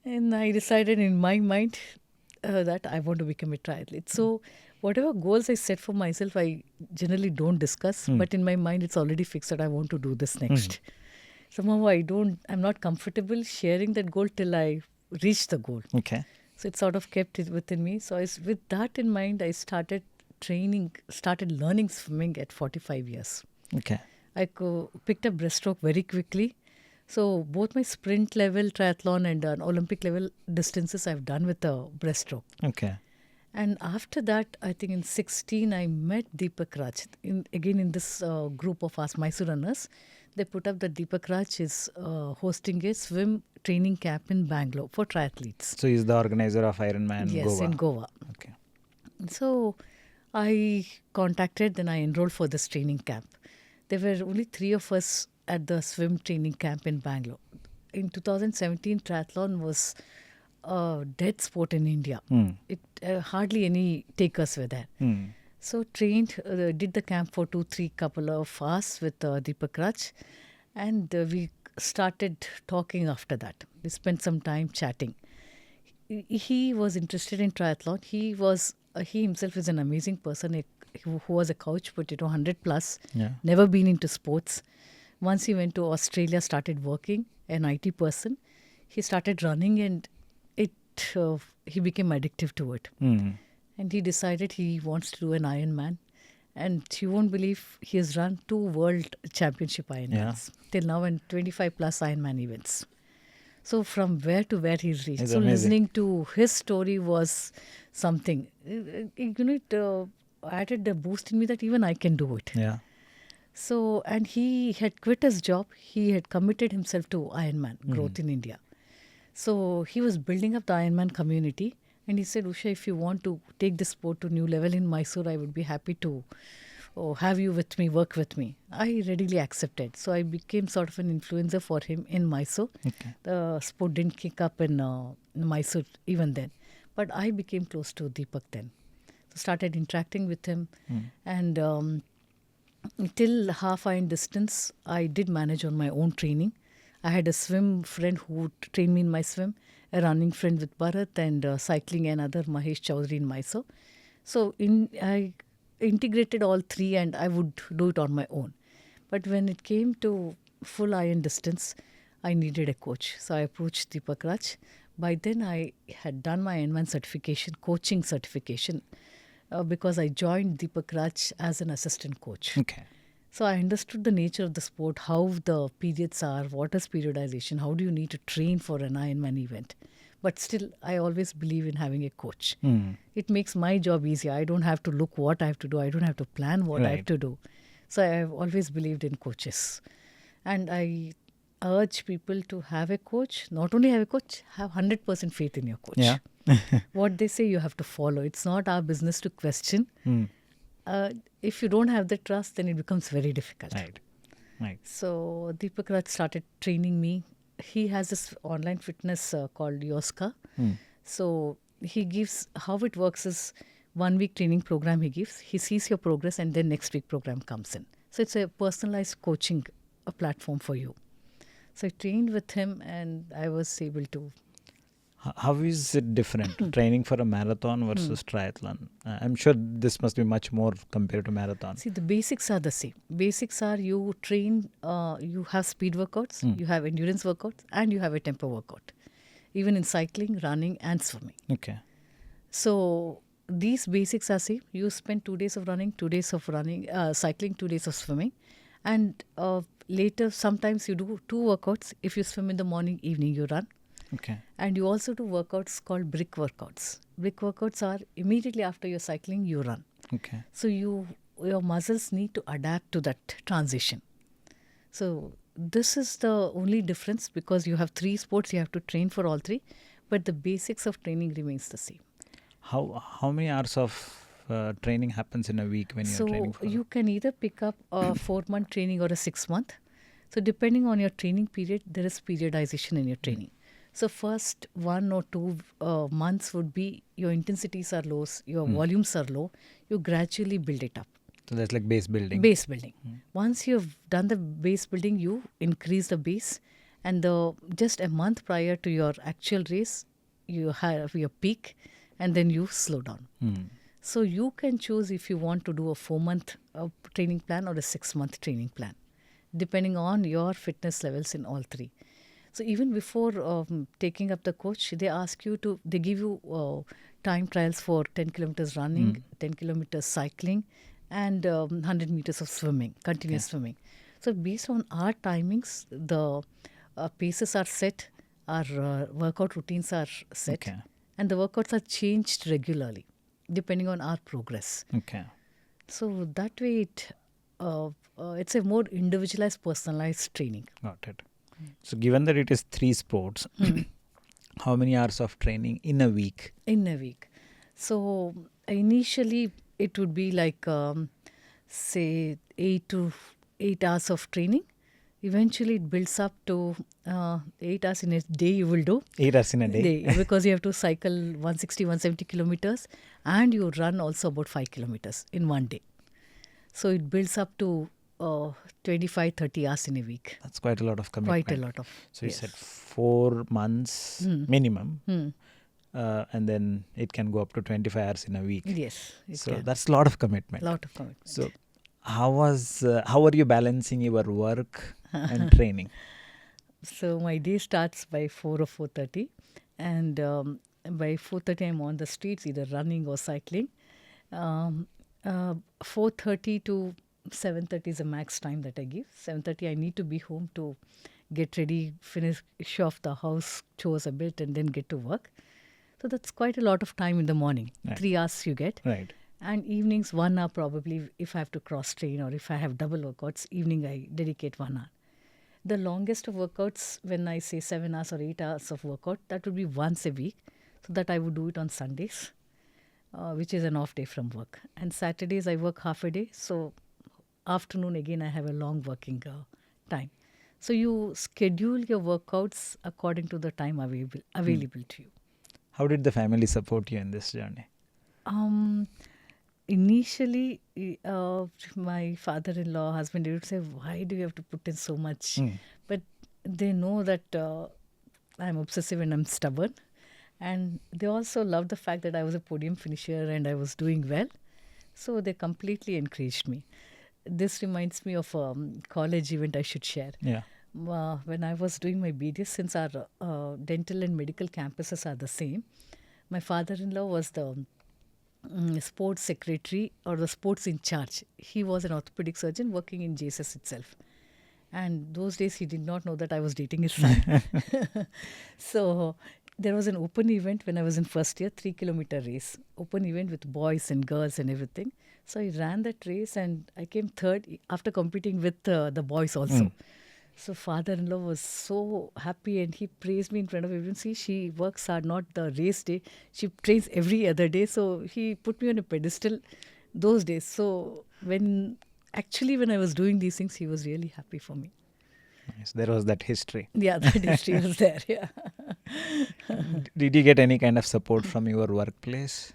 And I decided in my mind that I want to become a triathlete. So whatever goals I set for myself, I generally don't discuss. But in my mind, it's already fixed that I want to do this next. Somehow I'm not comfortable sharing that goal till I reach the goal. Okay. So it sort of kept it within me. So with that in mind, I started learning swimming at 45 years. Okay. I picked up breaststroke very quickly. So both my sprint level triathlon and Olympic level distances I've done with the breaststroke. Okay. And after that, I think in 16, I met Deepak Raj. Again, in this group of us, Mysore runners, they put up that Deepak Raj is hosting a swim training camp in Bangalore for triathletes. So he's the organizer of Ironman Yes, Goa. in Goa. Okay. So I contacted, then I enrolled for this training camp. There were only 3 of us at the swim training camp in Bangalore. In 2017, triathlon was a dead sport in India. It hardly any takers were there. So trained, did the camp for 2-3 couple of hours with Deepak Raj, and we started talking after that. We spent some time chatting. He was interested in triathlon. He himself is an amazing person who was a couch potato, 100 plus, Yeah. never been into sports. Once he went to Australia, started working, an IT person. He started running and he became addictive to it. And he decided he wants to do an Ironman. And you won't believe he has run 2 world championship Ironmans till now, and 25 plus Ironman events. So from where to where he's reached. It's so amazing. listening to his story was something. It added the boost in me that even I can do it. Yeah. So, and he had quit his job. He had committed himself to Ironman growth in India. So he was building up the Ironman community. And he said, Usha, if you want to take this sport to new level in Mysore, I would be happy to have you with me, work with me. I readily accepted. So I became sort of an influencer for him in Mysore. Okay. The sport didn't kick up in Mysore even then. But I became close to Deepak then. So started interacting with him. And till half iron distance, I did manage on my own training. I had a swim friend who trained me in my swim, a running friend with Bharat, and cycling another Mahesh Chowdhury in Mysore. So I integrated all 3 and I would do it on my own. But when it came to full iron distance, I needed a coach. So I approached Deepak Raj. By then I had done my Ironman certification, coaching certification, because I joined Deepak Raj as an assistant coach. Okay. So I understood the nature of the sport, how the periods are, what is periodization, how do you need to train for an Ironman event. But still, I always believe in having a coach. It makes my job easier. I don't have to look what I have to do. I don't have to plan what I have Right. to do. So I have always believed in coaches. And I urge people to have a coach. Not only have a coach, have 100% faith in your coach. Yeah. What they say, you have to follow. It's not our business to question. If you don't have the trust, then it becomes very difficult. Right. Right. So Deepak Raj started training me. He has this online fitness called Yoska. So he gives, how it works is 1 week training program he gives. He sees your progress and then next week program comes in. So it's a personalized coaching platform for you. So I trained with him and I was able to. How is it different, training for a marathon versus triathlon? I'm sure this must be much more compared to marathon. See, the basics are the same. Basics are you train, you have speed workouts, you have endurance workouts, and you have a tempo workout. Even in cycling, running, and swimming. Okay. So these basics are same. You spend 2 days of running, 2 days of cycling, 2 days of swimming. And later, sometimes you do 2 workouts. If you swim in the morning, evening you run. Okay. And you also do workouts called brick workouts. Brick workouts are immediately after you're cycling, you run. Okay. So your muscles need to adapt to that transition. So this is the only difference, because you have 3 sports, you have to train for all 3, but the basics of training remains the same. How many hours of training happens in a week when you're training So for? you can either pick up a 4-month training or a 6-month. So depending on your training period, there is periodization in your training. So first 1 or 2 months would be your intensities are low, your volumes are low. You gradually build it up. So that's like base building. Base building. Once you've done the base building, you increase the base, and just a month prior to your actual race, you have your peak, and then you slow down. So you can choose if you want to do a 4-month training plan or a 6-month training plan, depending on your fitness levels in all 3. So even before taking up the coach, they give you time trials for 10 kilometers running, 10 kilometers cycling, and 100 meters of swimming, continuous swimming. So based on our timings, the paces are set, our workout routines are set, and the workouts are changed regularly, depending on our progress. Okay. So that way, it's a more individualized, personalized training. Got it. So given that it is 3 sports, how many hours of training in a week? In a week. So initially, it would be like, say, 8 hours of training. Eventually, it builds up to 8 hours in a day you will do. 8 hours in a day? Because you have to cycle 160, 170 kilometers, and you run also about 5 kilometers in one day. So it builds up to 25, 30 hours in a week. That's quite a lot of commitment. Quite a lot of. So you said 4 months minimum, and then it can go up to 25 hours in a week. Yes. So that's a lot of commitment. Lot of commitment. So how are you balancing your work and training? So my day starts by 4 or 4:30, and by 4:30 I'm on the streets, either running or cycling. 4:30 to 7:30 is the max time that I give. 7:30 I need to be home to get ready, finish off the house chores a bit, and then get to work. So that's quite a lot of time in the morning. Right. 3 hours you get. Right. And evenings 1 hour probably, if I have to cross train or if I have double workouts, evening I dedicate 1 hour. The longest of workouts, when I say 7 hours or 8 hours of workout, that would be once a week. So that I would do it on Sundays, which is an off day from work. And Saturdays I work half a day. So afternoon again I have a long working time. So you schedule your workouts according to the time available to you. How did the family support you in this journey? Initially, my father-in-law, husband, they would say, why do you have to put in so much? But they know that I'm obsessive and I'm stubborn. And they also loved the fact that I was a podium finisher and I was doing well. So they completely encouraged me. This reminds me of a college event I should share. Yeah. When I was doing my BDS, since our dental and medical campuses are the same, my father-in-law was the sports secretary or the sports in charge. He was an orthopedic surgeon working in JSS itself. And those days he did not know that I was dating his son. So there was an open event when I was in first year, 3-kilometer race. Open event with boys and girls and everything. So I ran that race and I came third after competing with the boys also. So father-in-law was so happy and he praised me in front of everyone. See, she works hard, not the race day. She trains every other day. So he put me on a pedestal those days. So when I was doing these things, he was really happy for me. Nice. There was that history. Yeah, that history was there. Yeah. Did you get any kind of support from your workplace?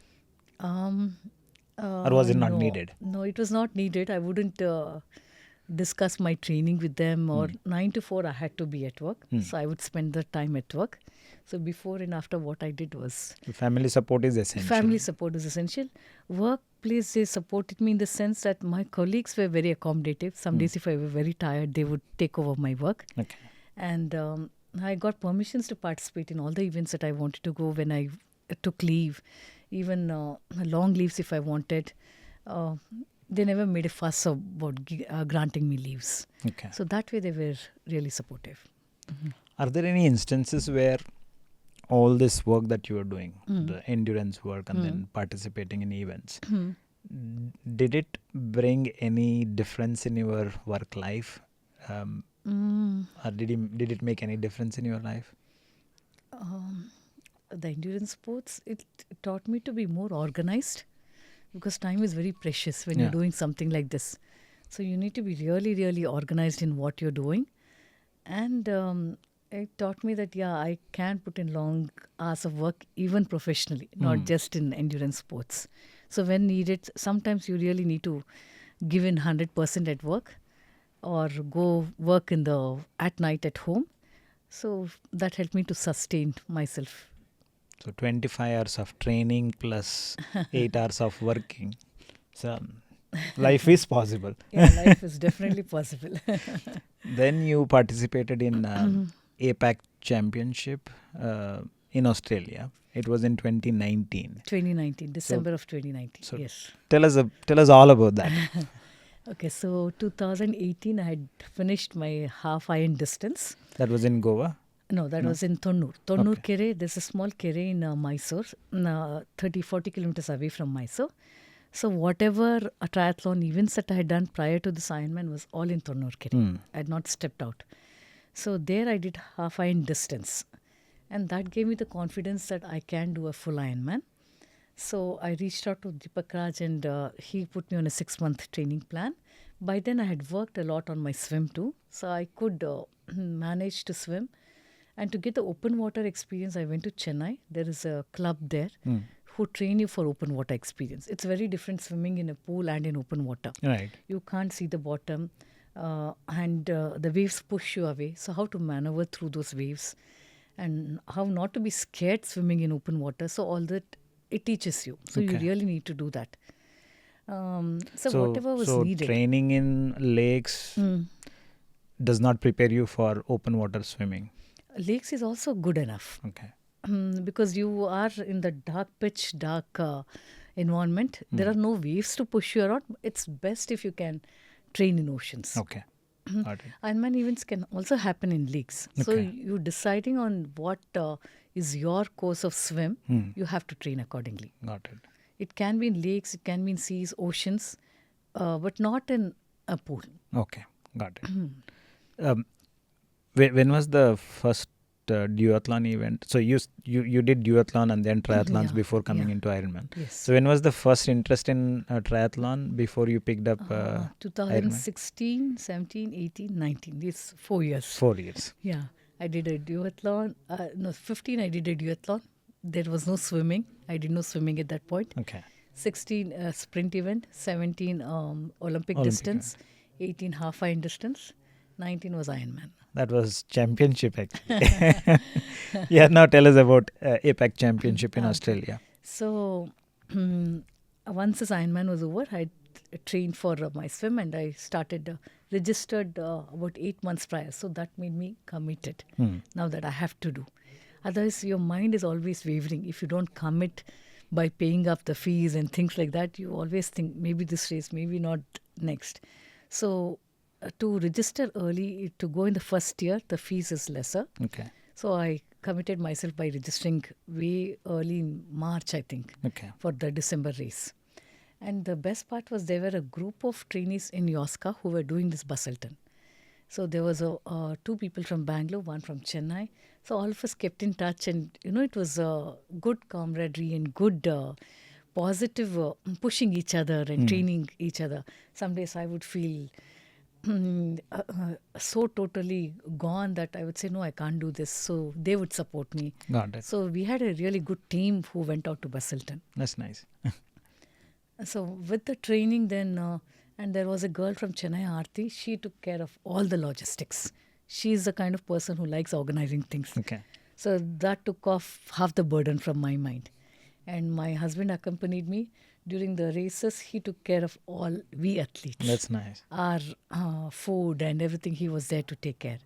Or was it not needed? No, it was not needed. I wouldn't discuss my training with them, or 9 to 4 I had to be at work. So I would spend the time at work. So before and after, what I did was... Family support is essential. Family support is essential. Workplace, they supported me in the sense that my colleagues were very accommodative. Some days if I were very tired, they would take over my work. Okay. And I got permissions to participate in all the events that I wanted to go when I took leave. Even long leaves if I wanted. They never made a fuss about granting me leaves. Okay. So that way they were really supportive. Are there any instances where all this work that you were doing, the endurance work and then participating in events, did it bring any difference in your work life? Or did it make any difference in your life? The endurance sports, it taught me to be more organized, because time is very precious when you're doing something like this. So you need to be really, really organized in what you're doing. And it taught me that, I can put in long hours of work, even professionally, not just in endurance sports. So when needed, sometimes you really need to give in 100% at work, or go work at night at home. So that helped me to sustain myself. So 25 hours of training plus 8 hours of working. So life is possible. Yeah, life is definitely possible. Then you participated in APAC Championship in Australia. It was in 2019. 2019, December of 2019. so yes. Tell us all about that. Okay, so 2018, I had finished my half iron distance. That was in Goa. No, that was in Tonnur. Tonnur Kere, there's a small kere in Mysore, 30-40 kilometers away from Mysore. So whatever triathlon events that I had done prior to this Ironman was all in Tonnur Kere. I had not stepped out. So there I did half iron distance. And that gave me the confidence that I can do a full Ironman. So I reached out to Deepak Raj, and he put me on a 6-month training plan. By then I had worked a lot on my swim too. So I could manage to swim. And to get the open water experience, I went to Chennai. There is a club there who train you for open water experience. It's very different swimming in a pool and in open water. Right. You can't see the bottom, and the waves push you away. So how to maneuver through those waves, and how not to be scared swimming in open water. So all that, it teaches you. So you really need to do that. So whatever was needed. Training in lakes does not prepare you for open water swimming. Lakes is also good enough. Okay. Because you are in the pitch dark environment. There are no waves to push you around. It's best if you can train in oceans. Okay. Got it. Ironman events can also happen in lakes. So you deciding on what is your course of swim, you have to train accordingly. Got it. It can be in lakes, it can be in seas, oceans, but not in a pool. Okay. Got it. When was the first duathlon event? So you did duathlon and then triathlons before coming into Ironman. Yes. So when was the first interest in triathlon before you picked up 2016, 17, 18, 19. These 4 years. 4 years. Yeah. I did a duathlon. 15 I did a duathlon. There was no swimming. I did no swimming at that point. Okay. 16 sprint event, 17 Olympic distance, 18 half iron distance, 19 was Ironman. That was championship actually. Yeah, now tell us about APAC Championship in Australia. So once this Ironman was over, I trained for my swim, and I started registered about 8 months prior. So that made me committed. Now that I have to do. Otherwise, your mind is always wavering. If you don't commit by paying up the fees and things like that, you always think maybe this race, maybe not next. So to register early, to go in the first year, the fees is lesser. Okay. So I committed myself by registering way early in March, I think, for the December race. And the best part was there were a group of trainees in Yoska who were doing this Busselton. So there was 2 people from Bangalore, 1 from Chennai. So all of us kept in touch, and it was good camaraderie and good positive pushing each other and training each other. Some days I would feel so totally gone that I would say, no, I can't do this. So they would support me. Got it. So we had a really good team who went out to Busselton. That's nice. So with the training then, and there was a girl from Chennai, Aarti, she took care of all the logistics. She's the kind of person who likes organizing things. Okay. So that took off half the burden from my mind. And my husband accompanied me. During the races, he took care of all we athletes. That's nice. Our food and everything, he was there to take care.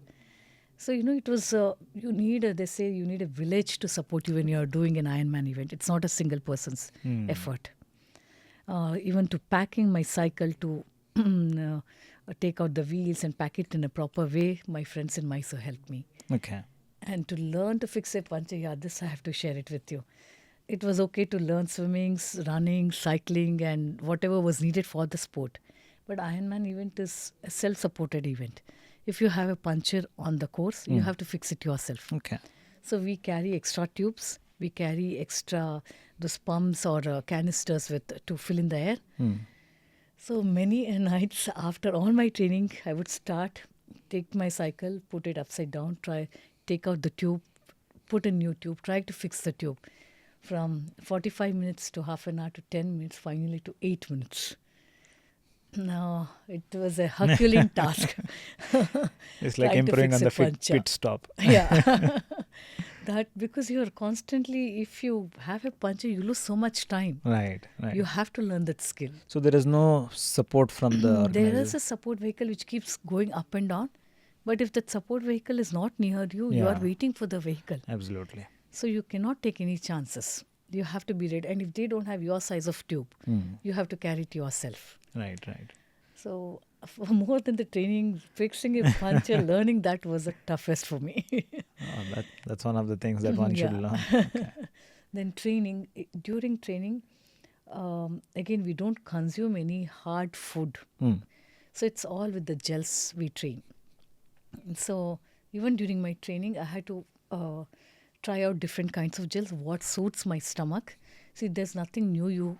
So, it was, they say you need a village to support you when you're doing an Ironman event. It's not a single person's effort. Even to packing my cycle to take out the wheels and pack it in a proper way, my friends in Mysore helped me. Okay. And to learn to fix a puncture, yeah, this I have to share it with you. It was okay to learn swimming, running, cycling, and whatever was needed for the sport. But Ironman event is a self-supported event. If you have a puncture on the course, you have to fix it yourself. Okay. So we carry extra tubes, we carry extra those pumps or canisters to fill in the air. So many nights after all my training, I would start, take my cycle, put it upside down, take out the tube, put a new tube, try to fix the tube. From 45 minutes to half an hour to 10 minutes, finally to 8 minutes. Now, it was a Herculean task. It's like Trying to improving fix on a the puncture. pit stop. Yeah. That because you're constantly, if you have a puncture, you lose so much time. Right. You have to learn that skill. So there is no support from the There organizer. is a support vehicle which keeps going up and down. But if that support vehicle is not near you, you are Yeah. waiting for the vehicle. Absolutely. So you cannot take any chances. You have to be ready. And if they don't have your size of tube, you have to carry it yourself. Right. So for more than the training, fixing a puncture, learning that was the toughest for me. That's one of the things that one should Yeah. learn. Okay. Then during training, again, we don't consume any hard food. So it's all with the gels we train. So even during my training, I had to try out different kinds of gels, what suits my stomach. See, there's nothing new you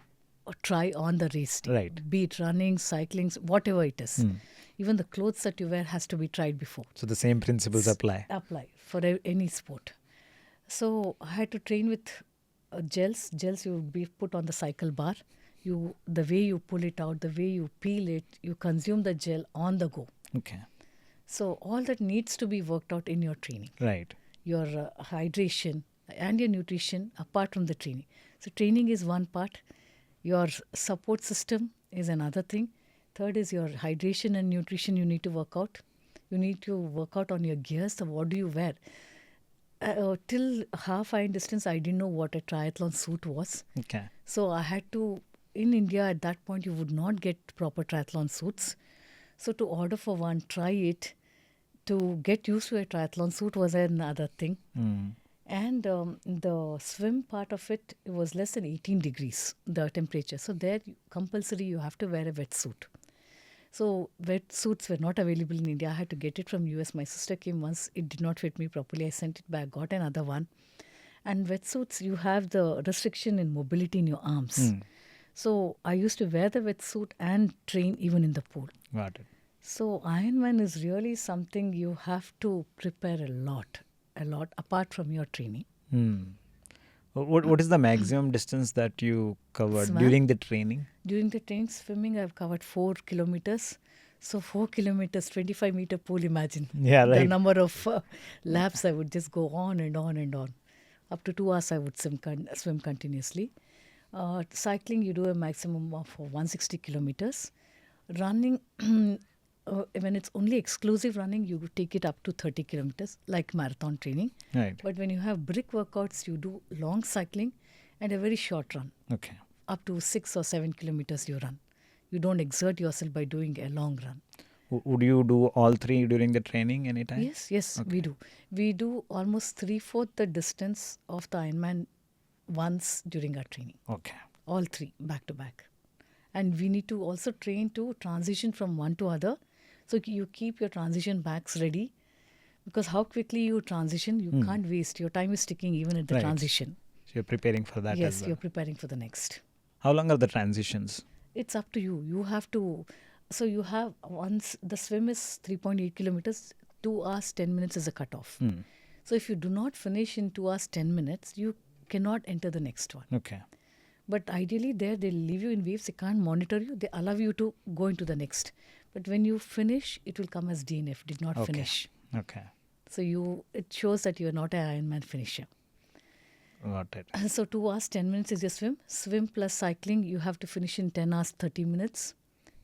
try on the race day. Right. Be it running, cycling, whatever it is. Even the clothes that you wear has to be tried before. So the same principles apply. Apply for any sport. So I had to train with gels. Gels you would be put on the cycle bar. The way you pull it out, the way you peel it, you consume the gel on the go. Okay. So all that needs to be worked out in your training. Right. Your hydration and your nutrition apart from the training. So training is one part. Your support system is another thing. Third is your hydration and nutrition you need to work out. You need to work out on your gears. So what do you wear? Till half iron distance, I didn't know what a triathlon suit was. Okay. So I had to, in India at that point, you would not get proper triathlon suits. So to order for one, try it, to get used to a triathlon suit was another thing. And the swim part of it was less than 18 degrees, the temperature. So there, compulsory, you have to wear a wetsuit. So wetsuits were not available in India. I had to get it from US. My sister came once. It did not fit me properly. I sent it back, got another one. And wetsuits, you have the restriction in mobility in your arms. So I used to wear the wetsuit and train even in the pool. Got it. So Ironman is really something you have to prepare a lot apart from your training. What is the maximum distance that you covered Swam? during the training? During the training swimming, I've covered 4 kilometers. So 4 kilometers, 25-meter pool, imagine. Yeah, The right. number of laps I would just go on and on and on. Up to 2 hours I would swim continuously. Cycling, you do a maximum of 160 kilometers. Running, when it's only exclusive running, you take it up to 30 kilometers, like marathon training. Right. But when you have brick workouts, you do long cycling and a very short run. Okay. Up to 6 or 7 kilometers you run. You don't exert yourself by doing a long run. Would you do all three during the training anytime? Yes, we do. We do almost 3/4 the distance of the Ironman once during our training. Okay. All three, back to back. And we need to also train to transition from one to other. So you keep your transition bags ready. Because how quickly you transition, you can't waste. Your time is ticking even at the Right. transition. So you're preparing for that Yes, as well. you're preparing for the next. How long are the transitions? It's up to you. You have to. So you have once the swim is 3.8 kilometers, 2 hours 10 minutes is a cutoff. So if you do not finish in 2 hours 10 minutes, you cannot enter the next one. Okay. But ideally, there they'll leave you in waves. They can't monitor you. They allow you to go into the next. But when you finish, it will come as DNF. Did not Okay. finish. Okay. So it shows that you are not an Ironman finisher. Got it. So 2 hours 10 minutes is your swim. Swim plus cycling, you have to finish in 10 hours 30 minutes.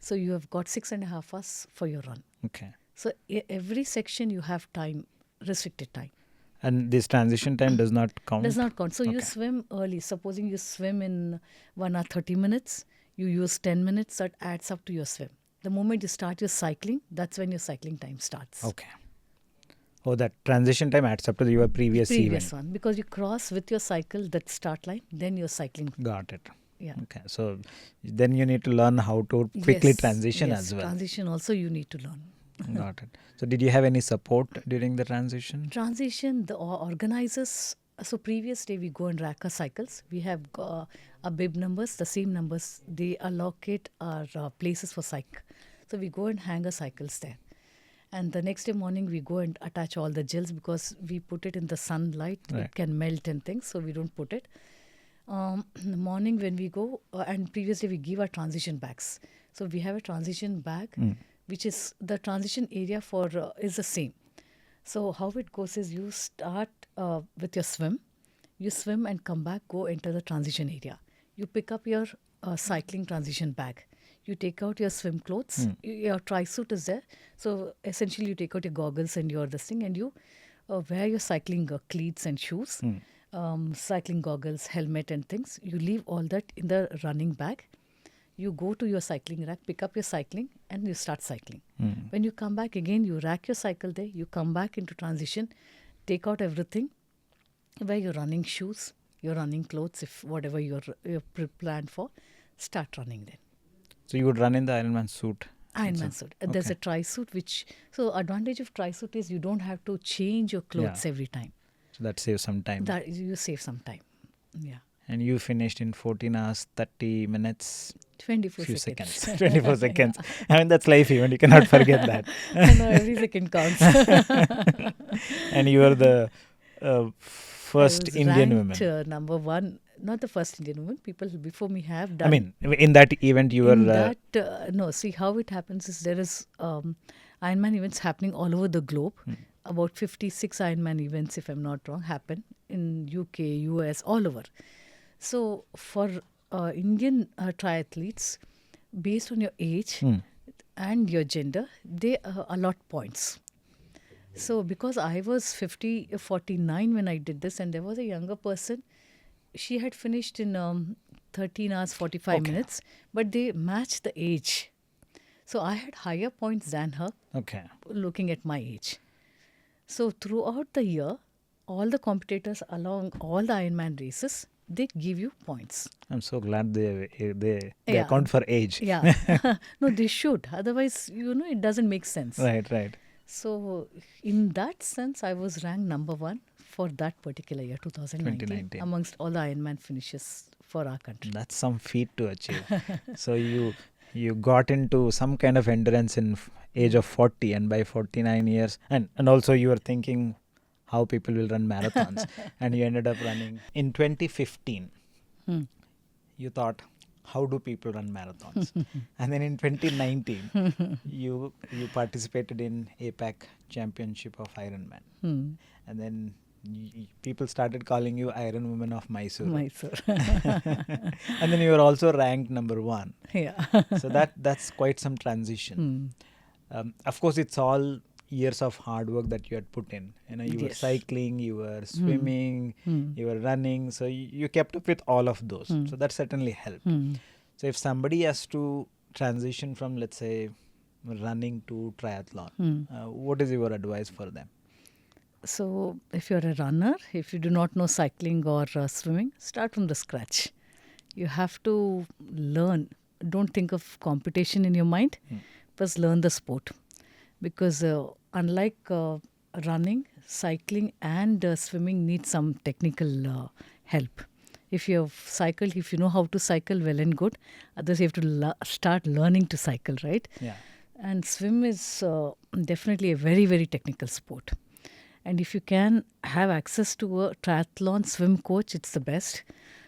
So you have got 6.5 hours for your run. Okay. So every section you have time, restricted time. And this transition time does not count? Does not count. So you Okay. swim early. Supposing you swim in 1 hour 30 minutes, you use 10 minutes, that adds up to your swim. The moment you start your cycling, that's when your cycling time starts. Okay. Oh, that transition time adds up to your previous event. one, because you cross with your cycle that start line, then you're cycling. Got it. Yeah. Okay. So then you need to learn how to quickly Yes, transition yes, as well. transition also you need to learn. Got it. So did you have any support during the transition? Transition, the organizers. So previous day we go and rack our cycles. We have our bib numbers, the same numbers. They allocate our places for cycle. So we go and hang our cycles there. And the next day morning we go and attach all the gels, because we put it in the sunlight. Right. It can melt and things, so we don't put it. In the morning when we go, and previously we give our transition bags. So we have a transition bag, which is the transition area for is the same. So how it goes is you start with your swim. You swim and come back, go enter the transition area. You pick up your cycling transition bag. You take out your swim clothes. Your tri-suit is there. So essentially you take out your goggles and your this thing, and you wear your cycling cleats and shoes, cycling goggles, helmet and things. You leave all that in the running bag. You go to your cycling rack, pick up your cycling, and you start cycling. When you come back again, you rack your cycle there. You come back into transition, take out everything, wear your running shoes, your running clothes, if whatever you're planned for, start running then. So you would run in the Ironman suit. Ironman suit. There's a tri-suit, which, so advantage of tri-suit is you don't have to change your clothes every time. So that saves some time. That you save some time. Yeah. And you finished in 14 hours, 30 minutes, 24 few seconds. seconds. 24 seconds. I mean, that's life event. You cannot forget that. I know, every second counts. And you are the first I was Indian ranked, woman. number one, not the first Indian woman. People before me have done. I mean, in that event, you were. in that, no, see how it happens is there is Ironman events happening all over the globe. About 56 Ironman events, if I'm not wrong, happen in UK, US, all over. So for Indian triathletes, based on your age and your gender, they allot points. So because I was 49 when I did this, and there was a younger person, she had finished in 13 hours 45 minutes, but they matched the age. So I had higher points than her, Okay. looking at my age. So throughout the year, all the competitors along all the Ironman races, they give you points. I'm so glad they Yeah. account for age. Yeah. No, they should. Otherwise, it doesn't make sense. Right. So in that sense, I was ranked number one for that particular year, 2019, amongst all the Ironman finishes for our country. That's some feat to achieve. So you got into some kind of endurance in age of 40, and by 49 years, and also you were thinking how people will run marathons, and you ended up running in 2015. You thought, how do people run marathons? And then in 2019, you participated in APAC Championship of Ironman, and then people started calling you IronWoman of Mysore. Mysore. And then you were also ranked number one. Yeah. So that's quite some transition. Of course, it's all years of hard work that you had put in. You were cycling, you were swimming, you were running. So you kept up with all of those. So that certainly helped. So if somebody has to transition from, let's say, running to triathlon, what is your advice for them? So if you're a runner, if you do not know cycling or swimming, start from the scratch. You have to learn. Don't think of competition in your mind. First learn the sport. Because unlike running, cycling and swimming need some technical help. If you have cycled, if you know how to cycle, well and good. Others, you have to start learning to cycle, right? Yeah. And swim is definitely a very, very technical sport. And if you can have access to a triathlon swim coach, it's the best.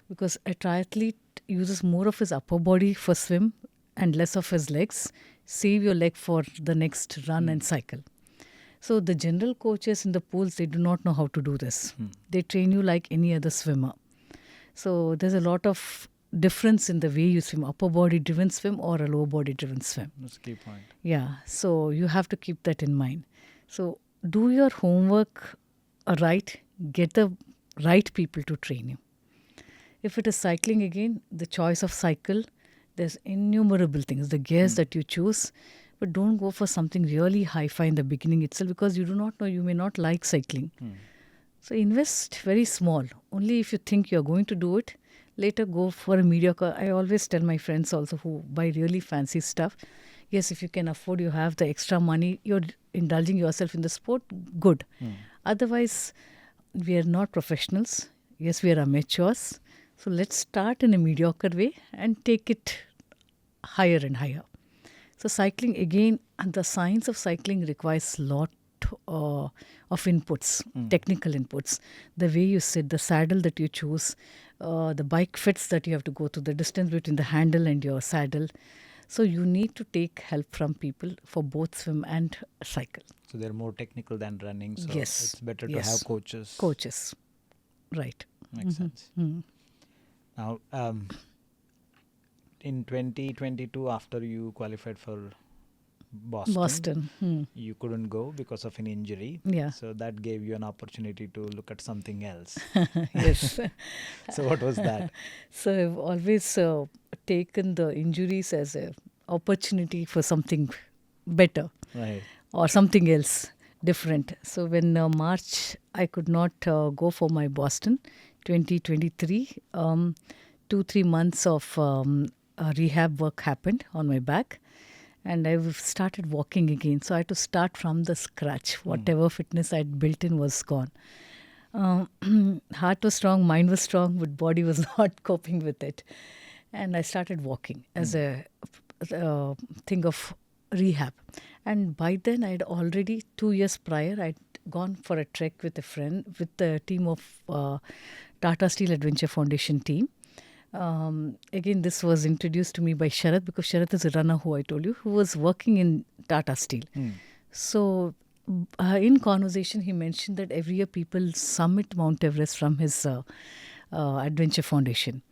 Because a triathlete uses more of his upper body for swim and less of his legs. Save your leg for the next run and cycle. So the general coaches in the pools, they do not know how to do this. They train you like any other swimmer. So there's a lot of difference in the way you swim, upper body driven swim or a lower body driven swim. That's a key point. Yeah, so you have to keep that in mind. So do your homework right, get the right people to train you. If it is cycling again, the choice of cycle, there's innumerable things, the gears that you choose. but don't go for something really hi-fi in the beginning itself, because you do not know, you may not like cycling. So invest very small. Only if you think you're going to do it, later go for a mediocre. I always tell my friends also who buy really fancy stuff, yes, if you can afford, you have the extra money, you're indulging yourself in the sport, good. Otherwise, we are not professionals. Yes, we are amateurs. So let's start in a mediocre way and take it higher and higher. So cycling again, and the science of cycling requires lot of inputs, technical inputs. The way you sit, the saddle that you choose, the bike fits that you have to go to, the distance between the handle and your saddle. So you need to take help from people for both swim and cycle. So they're more technical than running. So Yes. it's better to Yes. have coaches. Coaches, right. Makes sense. Now, in 2022, after you qualified for Boston, you couldn't go because of an injury. Yeah. So that gave you an opportunity to look at something else. Yes. So what was that? So I've always taken the injuries as an opportunity for something better Right. or something else different. So when March, I could not go for my Boston 2023. 2-3 months of rehab work happened on my back, and I started walking again. So I had to start from the scratch. Whatever fitness I'd built in was gone. Heart was strong, mind was strong, but body was not coping with it. And I started walking as a thing of rehab. And by then, I'd already 2 years prior, I'd gone for a trek with a friend, with the team of Tata Steel Adventure Foundation team. Again, this was introduced to me by Sharath, because Sharath is a runner who I told you, who was working in Tata Steel. So in conversation, he mentioned that every year people summit Mount Everest from his Adventure Foundation.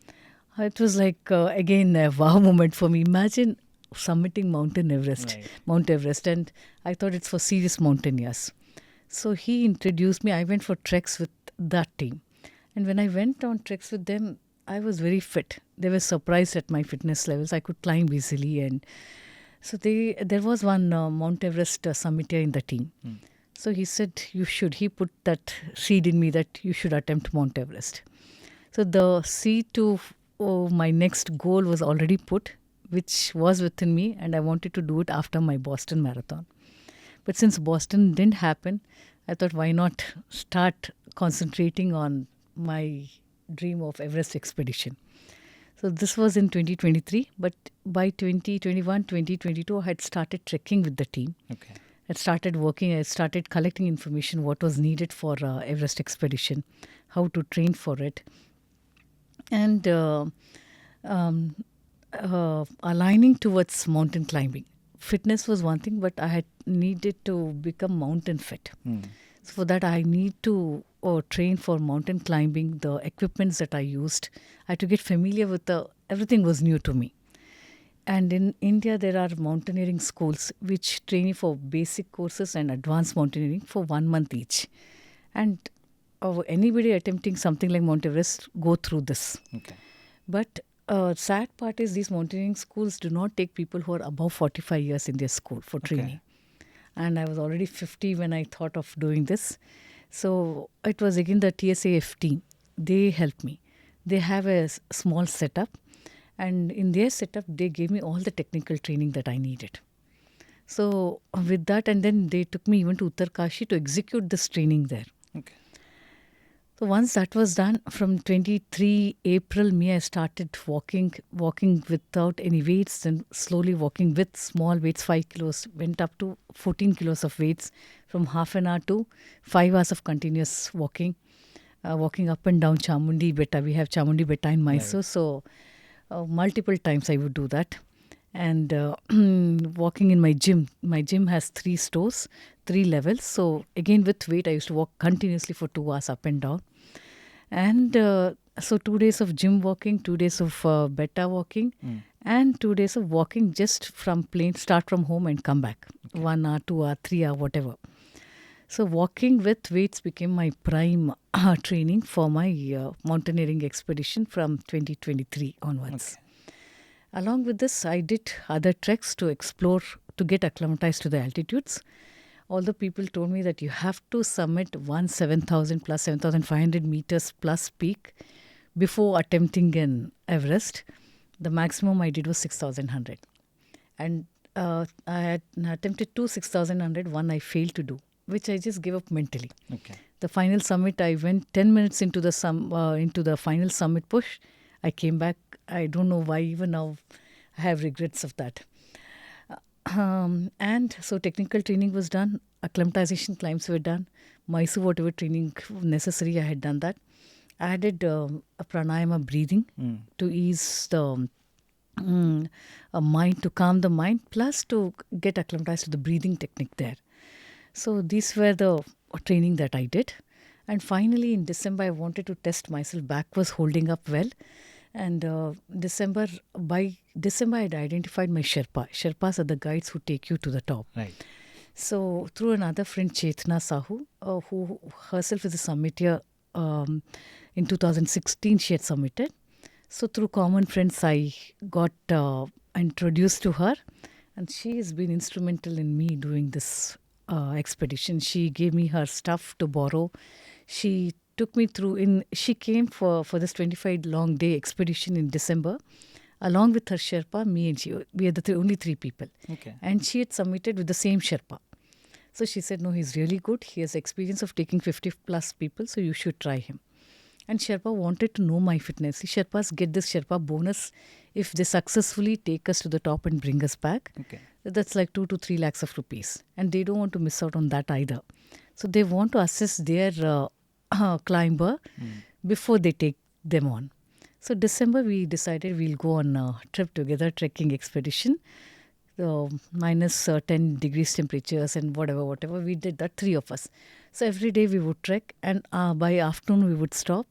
It was like, again, a wow moment for me. Imagine summiting Mount Everest. And I thought it's for serious mountaineers. So he introduced me. I went for treks with that team. And when I went on treks with them, I was very fit. They were surprised at my fitness levels. I could climb easily. And so there was one Mount Everest summiter in the team. So he said, you should. He put that seed in me that you should attempt Mount Everest. So the seed to my next goal was already put, which was within me, and I wanted to do it after my Boston Marathon. But since Boston didn't happen, I thought, why not start concentrating on my dream of Everest expedition. So this was in 2023, but by 2021, 2022, I had started trekking with the team. Okay. I started working, I started collecting information, what was needed for Everest expedition, how to train for it. And aligning towards mountain climbing. Fitness was one thing, but I had needed to become mountain fit. So for that, I need to train for mountain climbing, the equipments that I used. I had to get familiar with everything was new to me. And in India, there are mountaineering schools which train you for basic courses and advanced mountaineering for 1 month each. And anybody attempting something like Mount Everest go through this. Okay. But sad part is these mountaineering schools do not take people who are above 45 years in their school for training. And I was already 50 when I thought of doing this. So it was again the TSAF team. They helped me. They have a small setup. And in their setup, they gave me all the technical training that I needed. So with that, and then they took me even to Uttarkashi to execute this training there. Okay. So once that was done, from 23 April, I started walking without any weights, and slowly walking with small weights, 5 kilos, went up to 14 kilos of weights, from half an hour to 5 hours of continuous walking, walking up and down Chamundi Betta. We have Chamundi Betta in Mysore, Right. so multiple times I would do that. And walking in my gym. My gym has 3 stores, 3 levels. So again with weight, I used to walk continuously for 2 hours up and down. And so 2 days of gym walking, 2 days of beta walking, and 2 days of walking just from plane, start from home and come back. 1 hour, 2 hour, 3 hour, whatever. So walking with weights became my prime training for my mountaineering expedition from 2023 onwards. Okay. Along with this, I did other treks to explore to get acclimatized to the altitudes. All the people told me that you have to summit 7,000 plus 7,500 meters plus peak before attempting an Everest. The maximum I did was 6,100. And I had attempted two 6,100, one I failed to do, which I just gave up mentally. Okay. The final summit, I went 10 minutes into the final summit push. I came back. I don't know why, even now I have regrets of that. And so technical training was done. Acclimatization climbs were done. Mysore, whatever training necessary, I had done that. I added a pranayama breathing to ease the mind, to calm the mind, plus to get acclimatized to the breathing technique there. So these were the training that I did. And finally in December, I wanted to test myself. Back was holding up well. And by December, I had identified my Sherpa. Sherpas are the guides who take you to the top. Right. So through another friend, Chetna Sahu, who herself is a summiter, in 2016 she had submitted. So through common friends, I got introduced to her, and she has been instrumental in me doing this expedition. She gave me her stuff to borrow. She took me through. She came for this 25 long day expedition in December, along with her Sherpa, me and she. We are the only three people. Okay. And she had submitted with the same Sherpa. So she said, no, he's really good. He has experience of taking 50 plus people, so you should try him. And Sherpa wanted to know my fitness. See, Sherpas get this Sherpa bonus if they successfully take us to the top and bring us back. Okay. That's like 2 to 3 lakhs of rupees. And they don't want to miss out on that either. So they want to assess their climber before they take them on. So December, we decided we'll go on a trip together, trekking expedition. Minus 10 degrees temperatures and whatever. We did that, 3 of us. So every day we would trek, and by afternoon we would stop.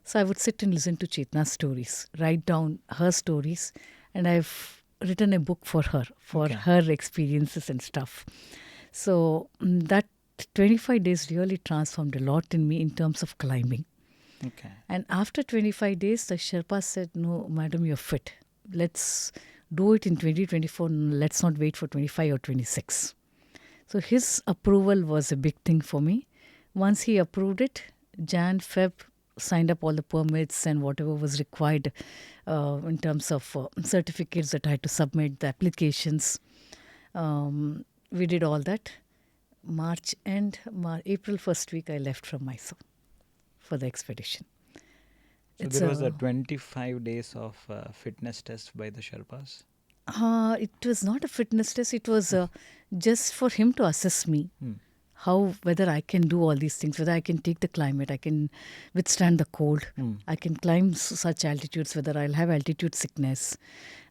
So I would sit and listen to Chetna's stories, write down her stories, and I've written a book for her, her experiences and stuff. So that 25 days really transformed a lot in me in terms of climbing. Okay. And after 25 days, the Sherpa said, no, madam, you're fit. Let's do it in 2024. Let's not wait for 25 or 26. So his approval was a big thing for me. Once he approved it, Jan, Feb, signed up all the permits and whatever was required in terms of certificates that I had to submit, the applications. We did all that. March end, April first week, I left from Mysore for the expedition. So there was a 25 days of fitness test by the Sherpas? It was not a fitness test. It was just for him to assess me. Whether I can do all these things, whether I can take the climate, I can withstand the cold, I can climb such altitudes, whether I'll have altitude sickness.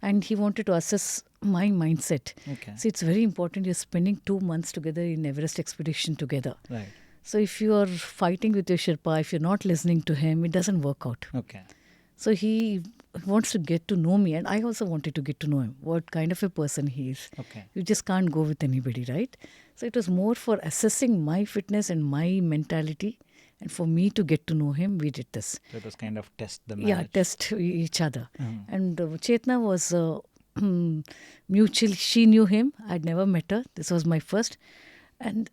And he wanted to assess my mindset. Okay. So it's very important. You're spending 2 months together in Everest expedition together. Right. So if you are fighting with your Sherpa, if you're not listening to him, it doesn't work out. Okay. So he wants to get to know me, and I also wanted to get to know him, what kind of a person he is. Okay. You just can't go with anybody, right? So it was more for assessing my fitness and my mentality, and for me to get to know him, we did this. So it was kind of test the match. Yeah, test each other. And Chetna was mutual. She knew him. I'd never met her. This was my first. And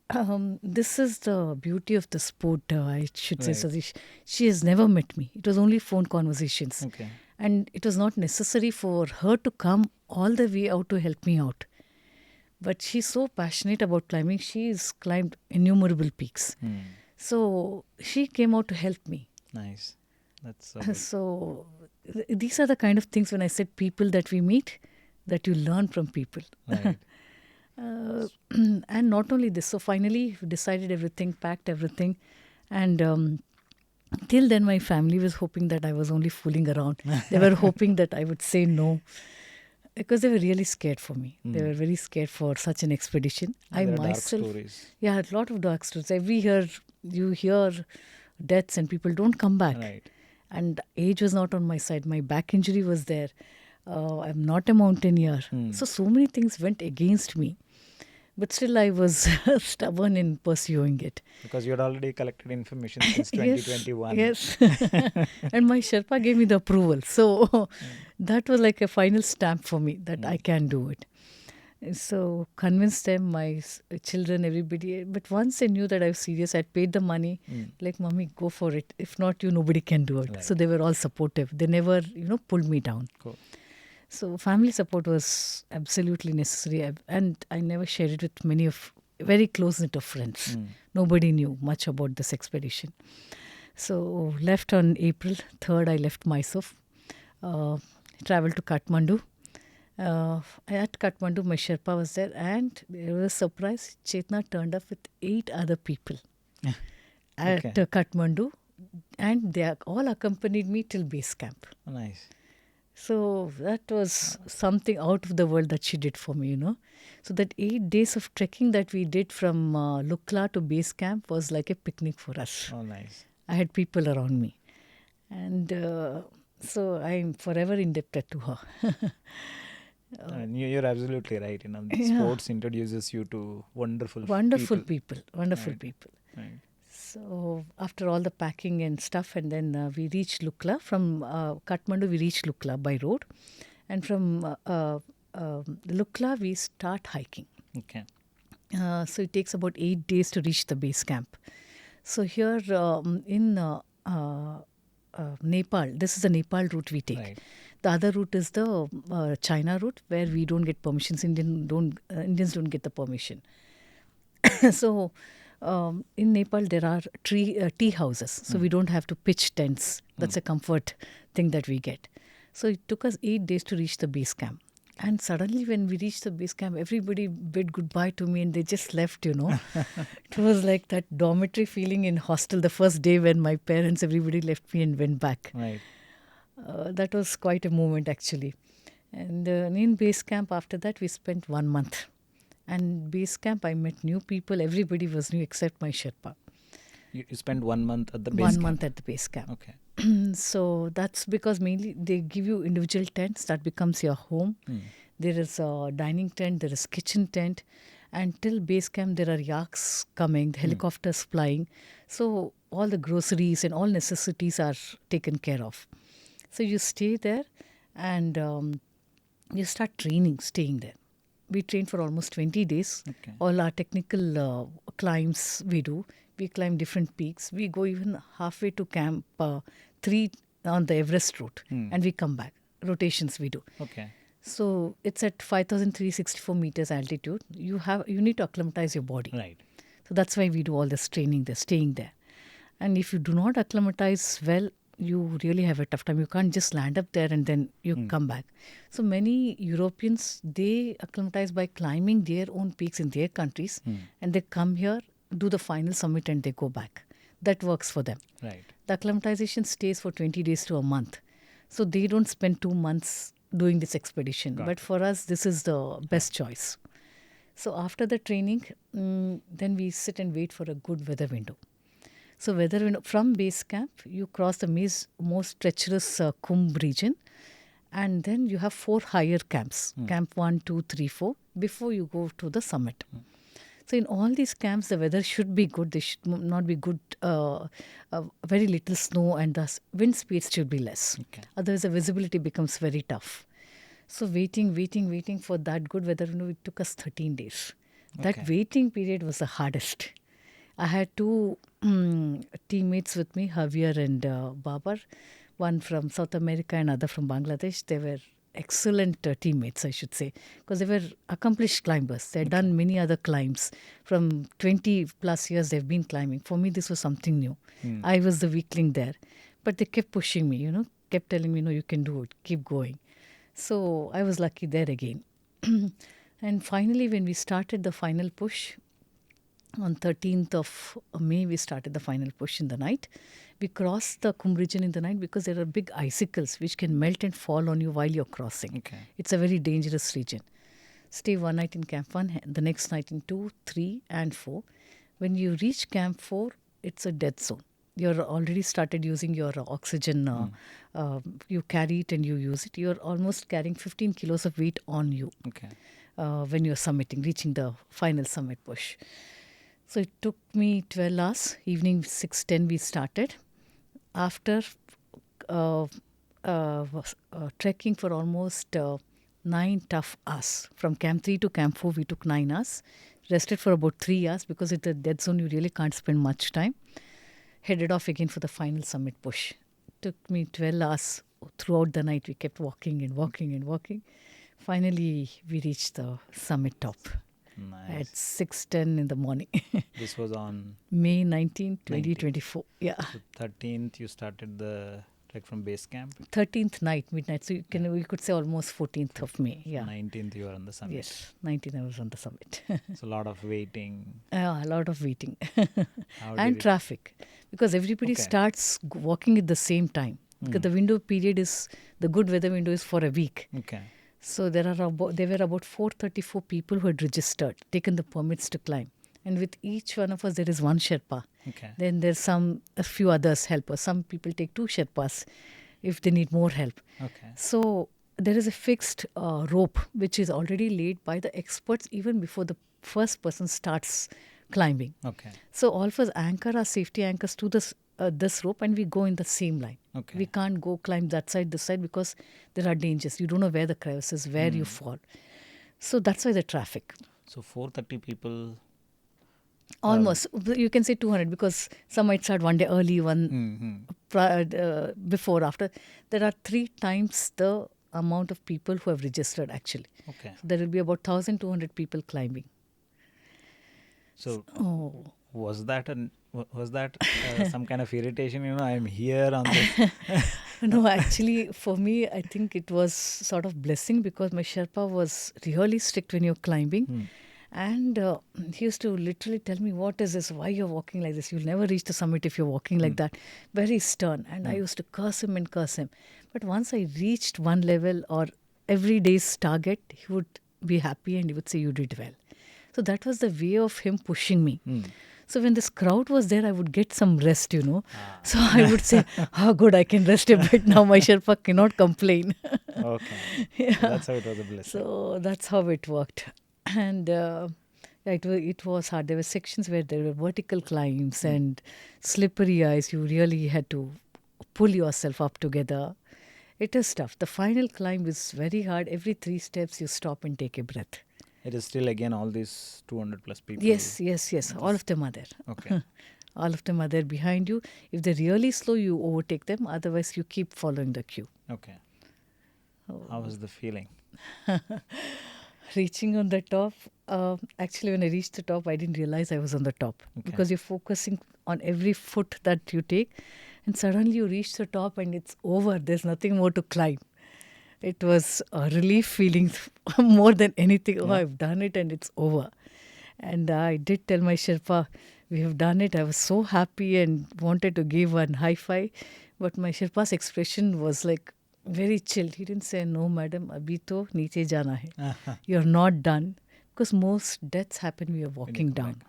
this is the beauty of the sport, I should say, Sadish. She has never met me. It was only phone conversations. Okay. And it was not necessary for her to come all the way out to help me out. But she's so passionate about climbing. She's climbed innumerable peaks. So she came out to help me. Nice. That's so good. So these are the kind of things, when I said people that we meet, that you learn from people. Right. And not only this, so finally we decided everything, packed everything, and till then my family was hoping that I was only fooling around. They were hoping that I would say no, because they were really scared for me. They were very scared for such an expedition. There are dark stories. Yeah, a lot of dark stories. Every year you hear deaths and people don't come back. Right. And age was not on my side. My back injury was there. I'm not a mountaineer. So many things went against me. But still I was stubborn in pursuing it. Because you had already collected information since 2021. Yes. And my Sherpa gave me the approval. So that was like a final stamp for me that I can do it. So convinced them, my children, everybody. But once they knew that I was serious, I'd paid the money. Like, mommy, go for it. If not, you, nobody can do it. Right. So they were all supportive. They never, pulled me down. Cool. So family support was absolutely necessary. And I never shared it with many of very close knit of friends. Nobody knew much about this expedition. So left on April 3rd, I left Mysore, traveled to Kathmandu. At Kathmandu, my Sherpa was there, and there was a surprise. Chetna turned up with 8 other people at Okay. Kathmandu, and they all accompanied me till base camp. Oh, nice. So that was something out of the world that she did for me, So that 8 days of trekking that we did from Lukla to base camp was like a picnic for us. Oh, nice. I had people around me. And so I'm forever indebted to her. And you're absolutely right. Yeah. Sports introduces you to wonderful people. Wonderful Right. people. Right. So after all the packing and stuff, and then we reached Lukla. From Kathmandu, we reached Lukla by road. And from Lukla, we start hiking. Okay. So it takes about 8 days to reach the base camp. So here in Nepal, this is the Nepal route we take. Right. The other route is the China route, where we don't get permissions. Indians don't get the permission. So in Nepal, there are tea houses, so we don't have to pitch tents. That's a comfort thing that we get. So it took us 8 days to reach the base camp. And suddenly, when we reached the base camp, everybody bid goodbye to me and they just left, It was like that dormitory feeling in hostel the first day when my parents, everybody left me and went back. Right. That was quite a moment, actually. And in base camp, after that, we spent 1 month. And base camp, I met new people. Everybody was new except my Sherpa. You spent 1 month at the base 1 camp. month at the base camp. Okay. So that's because mainly they give you individual tents that becomes your home. There is a dining tent, there is kitchen tent, and till base camp there are yaks coming, the helicopters flying. So all the groceries and all necessities are taken care of. So you stay there and you start training, staying there. We train for almost 20 days. Okay. All our technical climbs we do. We climb different peaks. We go even halfway to camp 3 on the Everest route and we come back. Rotations we do. Okay. So it's at 5,364 meters altitude. You need to acclimatize your body. Right. So that's why we do all this training there, staying there. And if you do not acclimatize well, you really have a tough time. You can't just land up there and then you come back. So many Europeans, they acclimatize by climbing their own peaks in their countries and they come here, do the final summit and they go back. That works for them. Right. The acclimatization stays for 20 days to a month. So they don't spend 2 months doing this expedition. But for us, this is the best choice. So after the training, then we sit and wait for a good weather window. So weather window, from base camp, you cross the most treacherous Kumbh region. And then you have 4 higher camps, camp 1, 2, 3, 4, before you go to the summit. So in all these camps, the weather should be good. There should not be good, very little snow, and the wind speeds should be less. Okay. Otherwise, the visibility becomes very tough. So waiting for that good weather, it took us 13 days. That Okay. waiting period was the hardest. I had 2 teammates with me, Javier and Babar, one from South America and other from Bangladesh. They were excellent teammates, I should say, because they were accomplished climbers. They had done many other climbs. From 20 plus years, they've been climbing. For me, this was something new. I was the weakling there. But they kept pushing me, kept telling me, no, you can do it, keep going. So I was lucky there again. And finally, when we started the final push, on 13th of May, we started the final push in the night. We crossed the Kumbh region in the night because there are big icicles which can melt and fall on you while you're crossing. Okay. It's a very dangerous region. Stay 1 night in Camp 1, the next night in 2, 3 and 4. When you reach Camp 4, it's a death zone. You're already started using your oxygen. You carry it and you use it. You're almost carrying 15 kilos of weight on you Okay. when you're reaching the final summit push. So it took me 12 hours. Evening 6:10 we started. After trekking for almost 9 tough hours. From Camp 3 to Camp 4, we took 9 hours. Rested for about 3 hours because at the dead zone, you really can't spend much time. Headed off again for the final summit push. Took me 12 hours throughout the night. We kept walking and walking and walking. Finally, we reached the summit top at Nice. 6:10 in the morning. This was on May 19, 2024. Yeah. so 13th. You started the trek from base camp. 13th night, midnight. So we could say almost 14th of May. Yeah. 19th, you were on the summit. Yes, 19 hours on the summit. So a lot of waiting. A lot of waiting. How And did it- traffic. Because everybody Okay. starts walking at the same time. Because the window period is, the good weather window is for a week. Okay. So there were about 434 people who had registered, taken the permits to climb. And with each one of us, there is one Sherpa. Okay. Then there's a few others helpers. Some people take 2 Sherpas if they need more help. Okay. So there is a fixed rope which is already laid by the experts even before the first person starts climbing. Okay. So all of us anchor our safety anchors to this rope and we go in the same line. Okay. We can't go climb that side, this side because there are dangers. You don't know where the crevice is, where you fall. So that's why the traffic. So 430 people. Almost. You can say 200 because some might start one day early, one before, after. There are 3 times the amount of people who have registered actually. Okay. So there will be about 1,200 people climbing. So Oh. was that some kind of irritation? I'm here on this. No, actually, for me, I think it was sort of blessing because my Sherpa was really strict when you're climbing. And he used to literally tell me, what is this? Why you're walking like this? You'll never reach the summit if you're walking like that. Very stern. And I used to curse him and curse him. But once I reached one level or every day's target, he would be happy and he would say, you did well. So that was the way of him pushing me. So when this crowd was there, I would get some rest, So I would say, good, I can rest a bit now. My Sherpa cannot complain. Okay. Yeah. That's how it was a blessing. So that's how it worked. And it was hard. There were sections where there were vertical climbs and slippery ice. You really had to pull yourself up together. It is tough. The final climb is very hard. Every 3 steps you stop and take a breath. It is still again all these 200 plus people. Yes. All of them are there. Okay. All of them are there behind you. If they're really slow, you overtake them. Otherwise, you keep following the queue. Okay. How was the feeling? Reaching on the top, actually when I reached the top, I didn't realize I was on the top because you're focusing on every foot that you take and suddenly you reach the top and it's over. There's nothing more to climb. It was a relief feeling more than anything. Oh, I've done it and it's over. And I did tell my Sherpa, we have done it. I was so happy and wanted to give one high five. But my Sherpa's expression was like very chilled. He didn't say, no, madam, abhi to niche jana hai. You're not done. Because most deaths happen when you're walking down.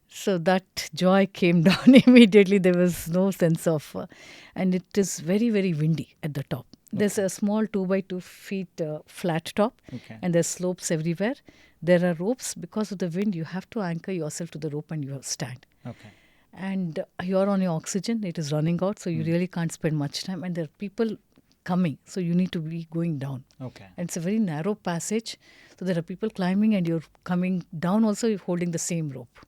So that joy came down immediately. There was no sense of... and it is very, very windy at the top. There's a small 2 by 2 feet flat top. And there's slopes everywhere. There are ropes. Because of the wind, you have to anchor yourself to the rope and you stand. Okay. And you're on your oxygen. It is running out. So you really can't spend much time. And there are people coming. So you need to be going down. Okay. And it's a very narrow passage. So there are people climbing and you're coming down also, you're holding the same rope.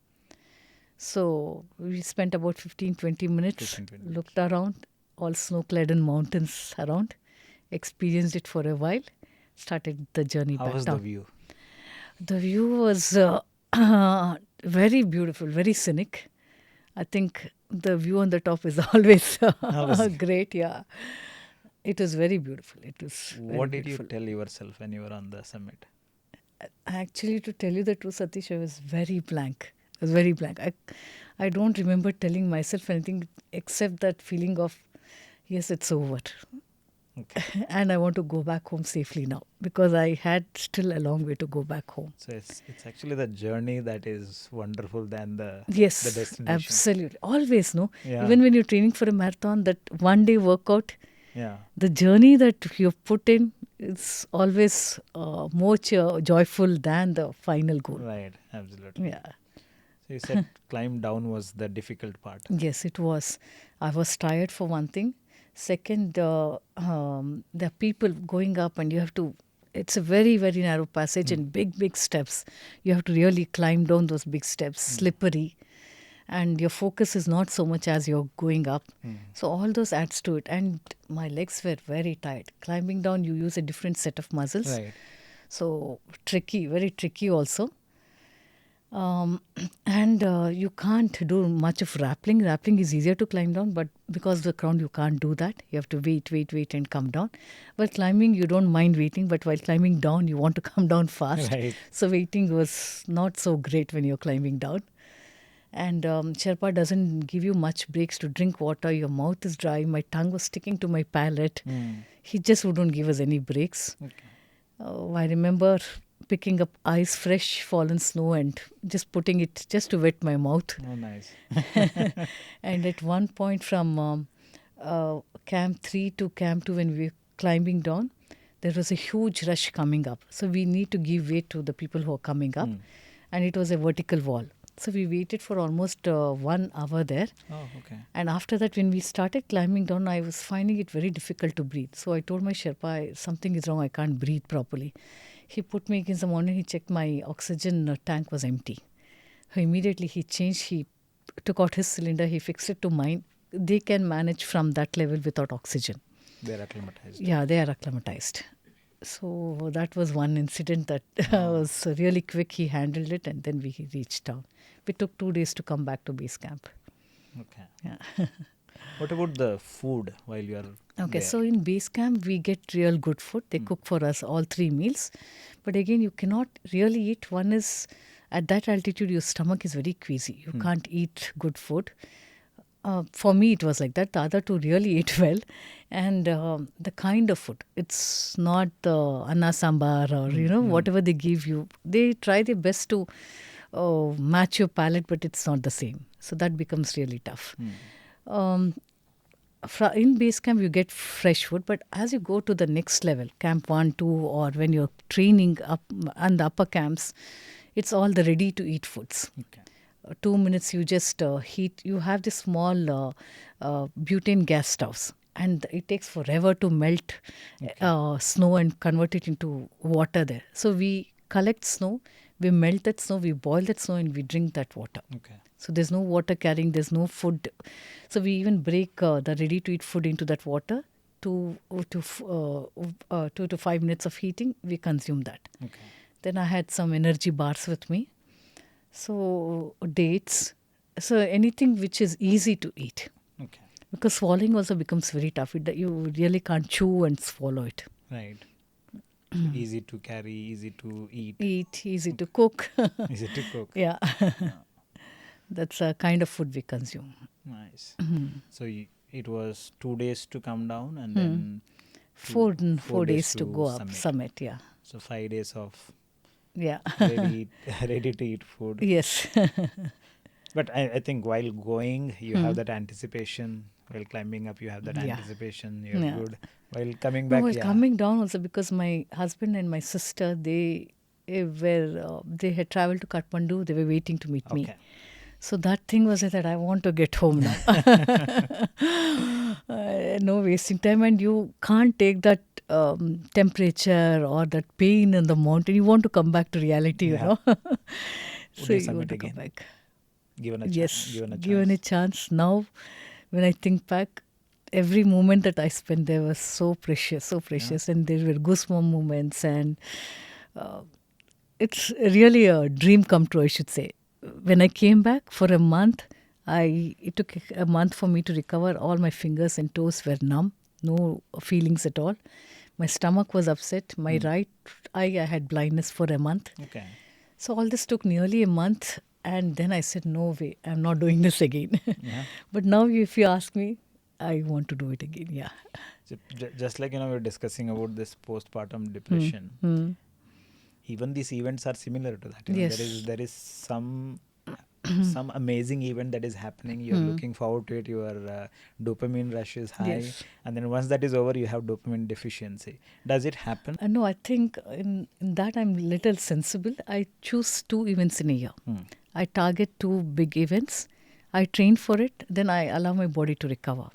So we spent about 15-20 minutes, 15-20 minutes. looked around, all snow-clad mountains around, experienced it for a while, started the journey How back was down. the view? The view was very beautiful, very scenic. I think the view on the top is always great, yeah. It was very beautiful. It was very What did beautiful. you tell yourself when you were on the summit? Actually, to tell you the truth, Satish, I was very blank. I was very blank. I don't remember telling myself anything except that feeling of, yes, it's over. Okay. And I want to go back home safely now because I had still a long way to go back home. So it's actually the journey that is wonderful than the Yes, destination. absolutely. Always, no? Yeah. Even when you're training for a marathon, that one day workout, Yeah. the journey that you've put in is always more joyful than the final goal. Right. Absolutely. Yeah. So you said climb down was the difficult part. Yes, it was. I was tired for one thing. Second, there are people going up and you have to It's a very, very narrow passage and big steps. You have to really climb down those big steps, slippery, and your focus is not so much as you're going up. So all those adds to it. And my legs were very tight. Climbing down, you use a different set of muscles. Right. So tricky, very tricky also. And you can't do much of rappelling. Rappelling is easier to climb down, but because of the ground, you can't do that. You have to wait, and come down. While climbing, you don't mind waiting, but while climbing down, you want to come down fast. Right. So waiting was not so great when you're climbing down. And Sherpa doesn't give you much breaks to drink water. Your mouth is dry. My tongue was sticking to my palate. He just wouldn't give us any breaks. Okay. I remember picking up ice, fresh fallen snow, and just putting it just to wet my mouth. Oh, nice. And at one point from Camp 3 to Camp 2, when we were climbing down, there was a huge rush coming up. So we need to give way to the people who are coming up. And it was a vertical wall. So we waited for almost 1 hour there. Oh, okay. And after that, when we started climbing down, I was finding it very difficult to breathe. So I told my Sherpa, something is wrong, I can't breathe properly. He put me against the morning, he checked my oxygen tank was empty. So immediately he changed, he took out his cylinder, he fixed it to mine. They can manage from that level without oxygen. They're acclimatized. Yeah, they are acclimatized. So that was one incident that was really quick. He handled it and then we reached down. We took 2 days to come back to base camp. Okay. Yeah. What about the food while you are Okay, there? so in base camp, we get real good food. They cook for us all 3 meals. But again, you cannot really eat. One is, at that altitude, your stomach is very queasy. You can't eat good food. For me, it was like that. The other two really ate well. And the kind of food, it's not anna sambar or, whatever they give you. They try their best to match your palate, but it's not the same. So that becomes really tough. In base camp, you get fresh food, but as you go to the next level, camp 1, 2, or when you're training up and the upper camps, it's all the ready to eat foods. Okay. 2 minutes you just heat. You have this small butane gas stoves, and it takes forever to melt snow and convert it into water there. So we collect snow, we melt that snow, we boil that snow, and we drink that water. Okay. So there's no water carrying, there's no food. So we even break the ready-to-eat food into that water. 2 to 5 minutes of heating, we consume that. Okay. Then I had some energy bars with me. So dates. So anything which is easy to eat. Okay. Because swallowing also becomes very tough. You really can't chew and swallow it. Right. So easy to carry, easy to eat. Easy to cook. Easy to cook. Yeah. That's a kind of food we consume. Nice. So it was 2 days to come down and then 4 days to go up. summit. Summit, yeah. So 5 days of Yeah. ready to eat food. Yes. But I think while going, you have that anticipation. While climbing up, you have that Yeah. anticipation. You're Yeah. good. While coming back, While yeah. coming down also, because my husband and my sister, they had traveled to Kathmandu. They were waiting to meet me. Okay. So that thing was that I want to get home now. No wasting time, and you can't take that temperature or that pain in the mountain. You want to come back to reality, Yeah. So you you summit want to come again? back. Given a Yes, given a given a chance. Now, when I think back, every moment that I spent there was so precious, and there were goosebump moments, and it's really a dream come true, I should say. When I came back for a month, it took a month for me to recover. All my fingers and toes were numb, no feelings at all. My stomach was upset. My right eye, I had blindness for a month. Okay. So all this took nearly a month, and then I said, no way, I'm not doing this again. Yeah. But now if you ask me, I want to do it again, yeah. So just like we were discussing about this postpartum depression, even these events are similar to that. Yes. There is some amazing event that is happening. You're looking forward to it. Your dopamine rush is high, Yes. and then once that is over, you have dopamine deficiency. Does it happen? No, I think in that I'm little sensible. I choose 2 events in a year. I target 2 big events. I train for it. Then I allow my body to recover.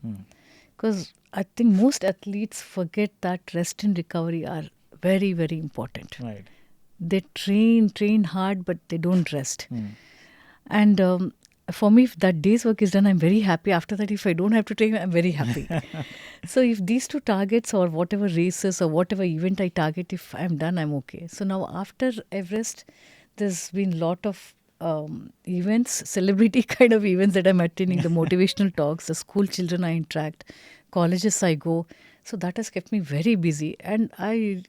Because I think most athletes forget that rest and recovery are very, very important. Right. They train hard, but they don't rest. Mm. And for me, if that day's work is done, I'm very happy. After that, if I don't have to train, I'm very happy. So if these two targets or whatever races or whatever event I target, if I'm done, I'm okay. So now after Everest, there's been lot of events, celebrity kind of events that I'm attending, the motivational talks, the school children I interact, colleges I go. So that has kept me very busy. And I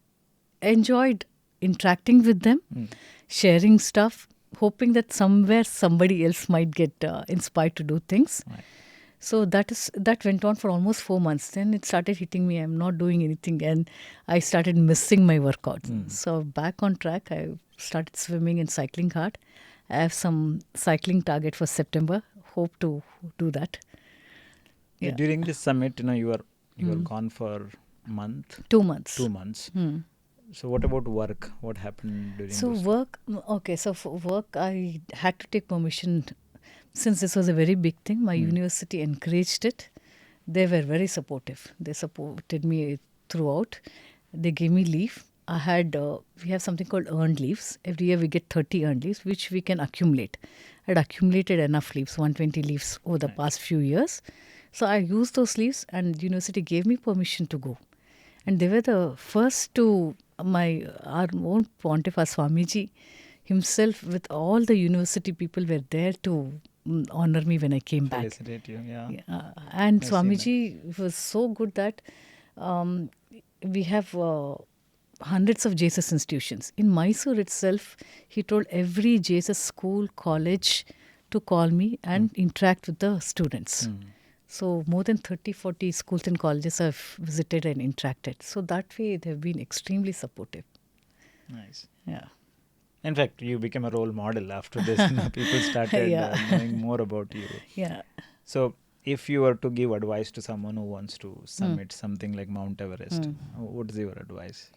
enjoyed interacting with them, sharing stuff, hoping that somewhere somebody else might get inspired to do things. Right. So that went on for almost 4 months. Then it started hitting me. I'm not doing anything, and I started missing my workouts. So back on track. I started swimming and cycling hard. I have some cycling target for September. Hope to do that. Yeah. During this summit, you were gone for a month. 2 months. 2 months. So what about work? What happened during So those? work, okay. So for work, I had to take permission. Since this was a very big thing, my university encouraged it. They were very supportive. They supported me throughout. They gave me leave. I had, we have something called earned leaves. Every year we get 30 earned leaves, which we can accumulate. I had accumulated enough leaves, 120 leaves over the past few years. So I used those leaves, and university gave me permission to go. And they were the first to, our own Pontiff Swamiji himself with all the university people were there to honor me when I came back. Felicitate you, yeah. And I've seen Swamiji was so good that we have hundreds of Jesus institutions. In Mysore itself, he told every Jesus school, college to call me and interact with the students. So more than 30, 40 schools and colleges I've visited and interacted. So that way they've been extremely supportive. Nice. Yeah. In fact, you became a role model after this. People started knowing more about you. Yeah. So if you were to give advice to someone who wants to summit something like Mount Everest, what is your advice?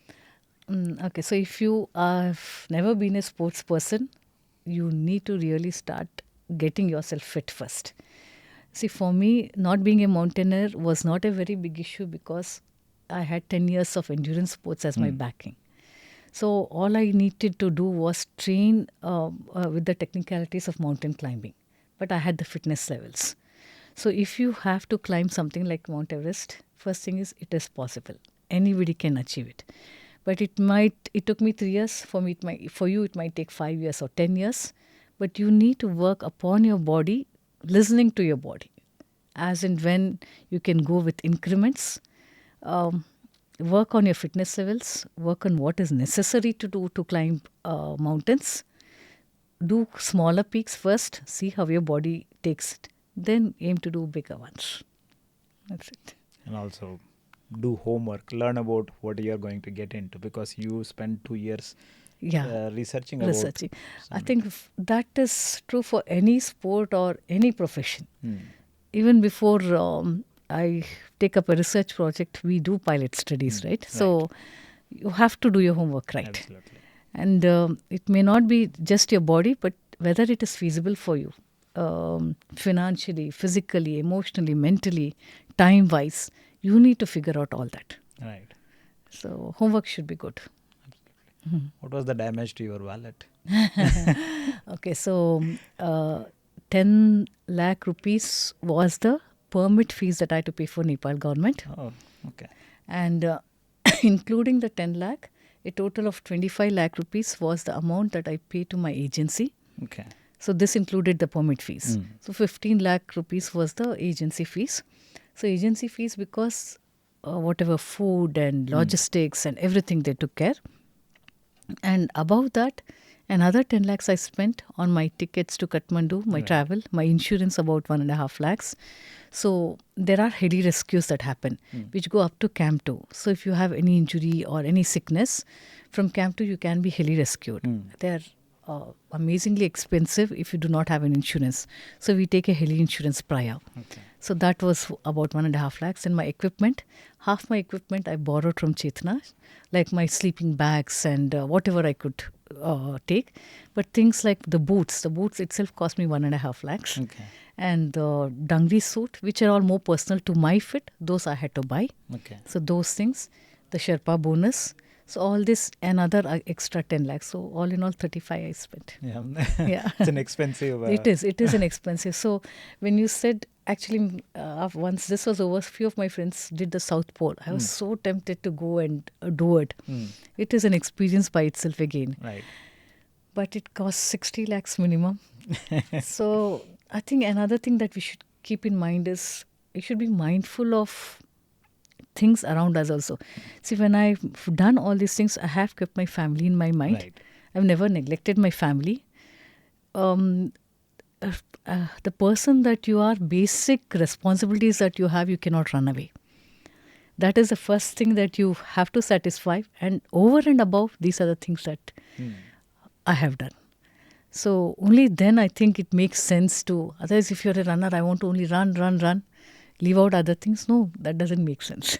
Okay, so if you have never been a sports person, you need to really start getting yourself fit first. See, for me, not being a mountaineer was not a very big issue because I had 10 years of endurance sports as my backing. So all I needed to do was train with the technicalities of mountain climbing. But I had the fitness levels. So if you have to climb something like Mount Everest, first thing is it is possible. Anybody can achieve it. But it took me 3 years. For you, it might take 5 years or 10 years. But you need to work upon your body, listening to your body. As and when you can go with increments, work on your fitness levels, work on what is necessary to do to climb mountains. Do smaller peaks first, see how your body takes it. Then aim to do bigger ones. That's it. And also do homework, learn about what you are going to get into, because you spent 2 years researching about. I think that is true for any sport or any profession. Even before I take up a research project, we do pilot studies, right? So you have to do your homework right. Absolutely. And it may not be just your body, but whether it is feasible for you, financially, physically, emotionally, mentally, time-wise, you need to figure out all that. Right. So homework should be good. What was the damage to your wallet? Okay, so 10 lakh rupees was the permit fees that I had to pay for Nepal government. Oh, okay. And including the 10 lakh, a total of 25 lakh rupees was the amount that I paid to my agency. Okay. So this included the permit fees. So 15 lakh rupees was the agency fees. So agency fees because whatever food and logistics and everything they took care. And above that, another 10 lakhs I spent on my tickets to Kathmandu, my travel, my insurance about 1.5 lakhs. So there are heli rescues that happen, which go up to Camp 2. So if you have any injury or any sickness, from Camp 2 you can be heli rescued. They are amazingly expensive if you do not have an insurance. So we take a heli insurance prior. Okay. So that was about 1.5 lakhs. And my equipment, half my equipment I borrowed from Chetna, like my sleeping bags and whatever I could take. But things like the boots itself cost me 1.5 lakhs. Okay. And the dangri suit, which are all more personal to my fit, those I had to buy. Okay. So those things, the Sherpa bonus. So all this another extra 10 lakhs. So all in all 35 I spent. Yeah. Yeah. It's an expensive. It is an expensive. So when you said actually once this was over, few of my friends did the South Pole. I was so tempted to go and do it. It is an experience by itself again. Right. But it costs 60 lakhs minimum. So I think another thing that we should keep in mind is we should be mindful of things around us also. See, when I've done all these things, I have kept my family in my mind. Right. I've never neglected my family. The person that you are, basic responsibilities that you have, you cannot run away. That is the first thing that you have to satisfy. And over and above, these are the things that I have done. So only then I think it makes sense to, otherwise if you're a runner, I want to only run, leave out other things. No, that doesn't make sense.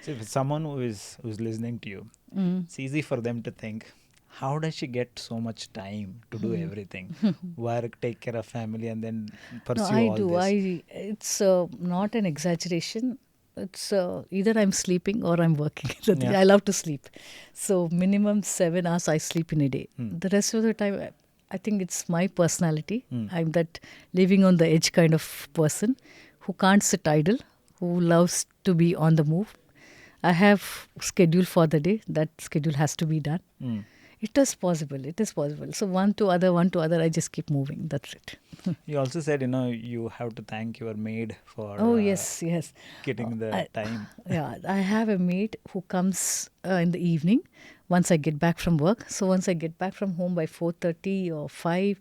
So if someone who's listening to you, it's easy for them to think, how does she get so much time to do everything? Work, take care of family, and then pursue No, I all do. this. It's not an exaggeration. It's either I'm sleeping or I'm working. Yeah. I love to sleep. So minimum 7 hours I sleep in a day. The rest of the time, I think it's my personality. I'm that living on the edge kind of person who can't sit idle, who loves to be on the move. I have schedule for the day. That schedule has to be done. It is possible. It is possible. So one to other, I just keep moving. That's it. You also said, you have to thank your maid for Oh, yes. getting the time. Yeah, I have a maid who comes in the evening once I get back from work. So once I get back from home by 4:30 or 5,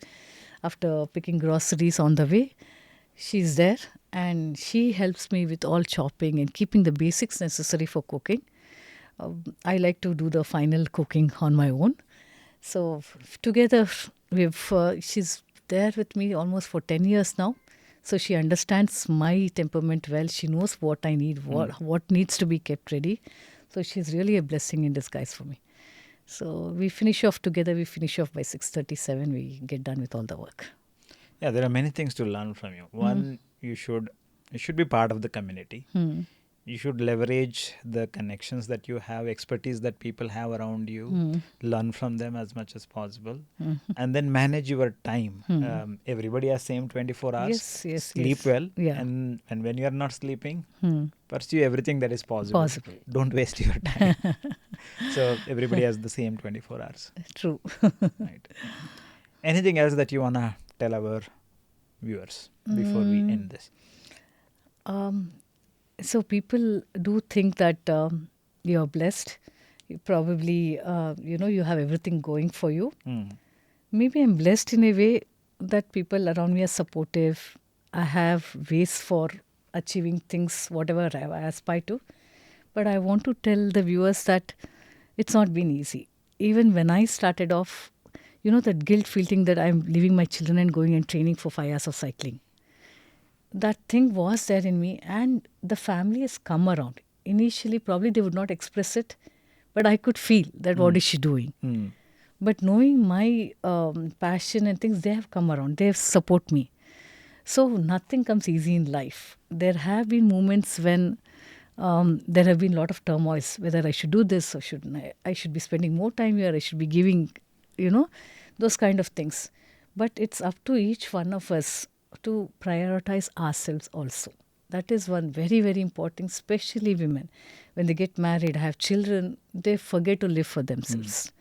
after picking groceries on the way, she's there and she helps me with all chopping and keeping the basics necessary for cooking. I like to do the final cooking on my own. So together, she's there with me almost for 10 years now. So she understands my temperament well. She knows what I need, what needs to be kept ready. So she's really a blessing in disguise for me. So we finish off together. We finish off by 6:37. We get done with all the work. Yeah, there are many things to learn from you. One, you should be part of the community. You should leverage the connections that you have, expertise that people have around you, learn from them as much as possible, and then manage your time. Everybody has same 24 hours. Yes, Sleep yes. well, Yeah. and when you are not sleeping, pursue everything that is possible. Don't waste your time. So everybody has the same 24 hours. True. Right. Anything else that you want to tell our viewers before we end this? So people do think that you're blessed. You probably, you have everything going for you. Maybe I'm blessed in a way that people around me are supportive. I have ways for achieving things, whatever I aspire to. But I want to tell the viewers that it's not been easy. Even when I started off, that guilt feeling that I'm leaving my children and going and training for 5 hours of cycling. That thing was there in me, and the family has come around. Initially, probably they would not express it, but I could feel that what is she doing. But knowing my passion and things, they have come around. They have support me. So nothing comes easy in life. There have been moments when there have been a lot of turmoils, whether I should do this or shouldn't I should be spending more time here, I should be giving, those kind of things. But it's up to each one of us to prioritize ourselves also. That is one very, very important, especially women. When they get married, have children, they forget to live for themselves.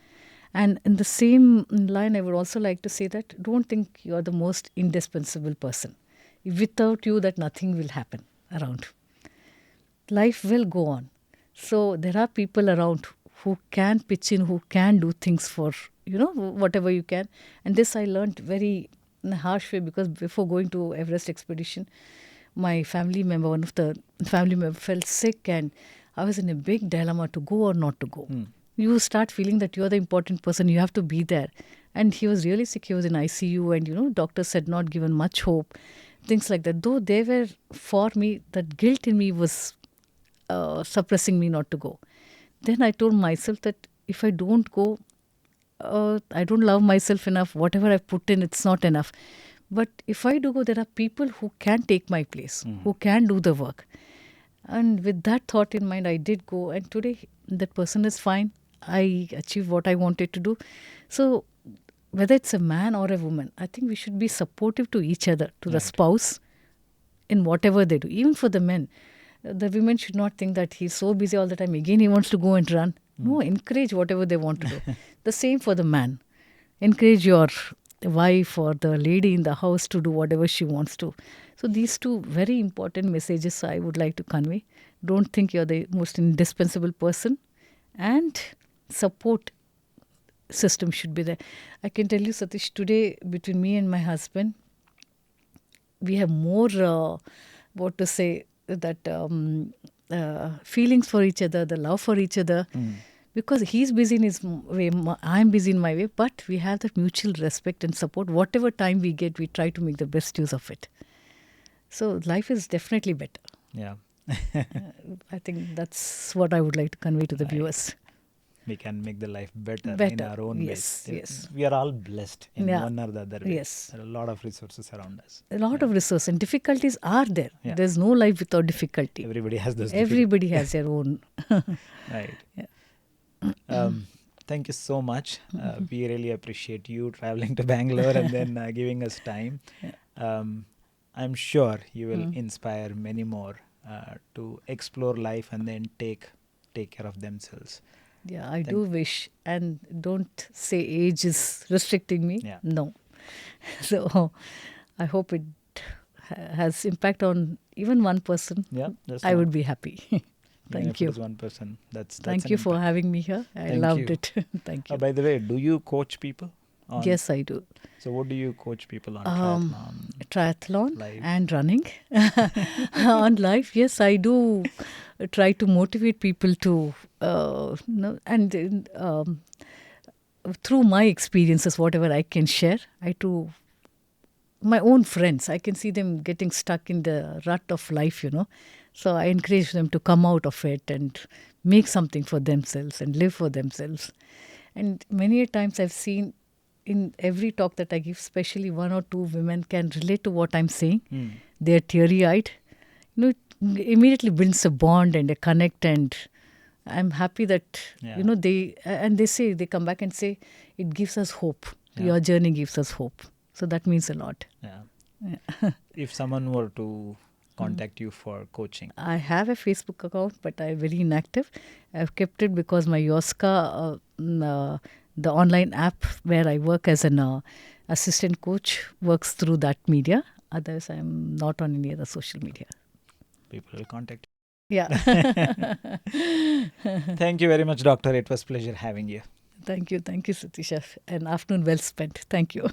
And in the same line, I would also like to say that don't think you are the most indispensable person. Without you, that nothing will happen around. Life will go on. So there are people around who can pitch in, who can do things for, whatever you can. And this I learned very in a harsh way, because before going to Everest expedition, my one of the family members fell sick, and I was in a big dilemma to go or not to go. You start feeling that you're the important person, you have to be there. And he was really sick, he was in ICU, and doctors had not given much hope, things like that. Though they were for me, that guilt in me was suppressing me not to go. Then I told myself that if I don't go, I don't love myself enough. Whatever I put in, it's not enough. But if I do go, there are people who can take my place, who can do the work. And with that thought in mind, I did go. And today, that person is fine. I achieved what I wanted to do. So whether it's a man or a woman, I think we should be supportive to each other, to the Right. spouse, in whatever they do. Even for the men, the women should not think that he's so busy all the time. Again, he wants to go and run. No, encourage whatever they want to do. The same for the man. Encourage your wife or the lady in the house to do whatever she wants to. So these two very important messages I would like to convey. Don't think you're the most indispensable person, and support system should be there. I can tell you, Satish, today between me and my husband, we have more, what to say, that feelings for each other, the love for each other. Because he's busy in his way, I'm busy in my way, but we have that mutual respect and support. Whatever time we get, we try to make the best use of it. So life is definitely better. Yeah. I think that's what I would like to convey to the viewers. We can make the life better in Better. our own Yes, ways. yes. We are all blessed in Yeah. one or the other way. Yes. There are a lot of resources around us. A lot of resources and difficulties are there. Yeah. There's no life without difficulty. Everybody has those. Everybody has their own. Right. Yeah. Thank you so much. We really appreciate you traveling to Bangalore and then giving us time. I'm sure you will inspire many more to explore life and then take care of themselves. Yeah, I do wish. And don't say age is restricting me. Yeah. No. So I hope it has impact on even one person. Yeah, just I one. would be happy. Even Thank if you. it is one person. That's Thank an you for impact. having me here. I Thank loved you. it. Thank you. By the way, do you coach people? Yes, I do. So what do you coach people on? Triathlon Life. and running. On life, yes, I do try to motivate people to, through my experiences, whatever I can share, my own friends, I can see them getting stuck in the rut of life, So I encourage them to come out of it and make something for themselves and live for themselves. And many a times I've seen in every talk that I give, especially one or two women can relate to what I'm saying. They're teary-eyed. It immediately builds a bond and a connect, and I'm happy that, they come back and say, it gives us hope. Yeah. Your journey gives us hope. So that means a lot. Yeah. If someone were to contact you for coaching. I have a Facebook account, but I'm very inactive. I've kept it because my Yoska, the online app where I work as an assistant coach, works through that media. Otherwise, I'm not on any other social media. People will contact Yeah. you. Thank you very much, Doctor. It was a pleasure having you. Thank you, Satisha. An afternoon well spent. Thank you.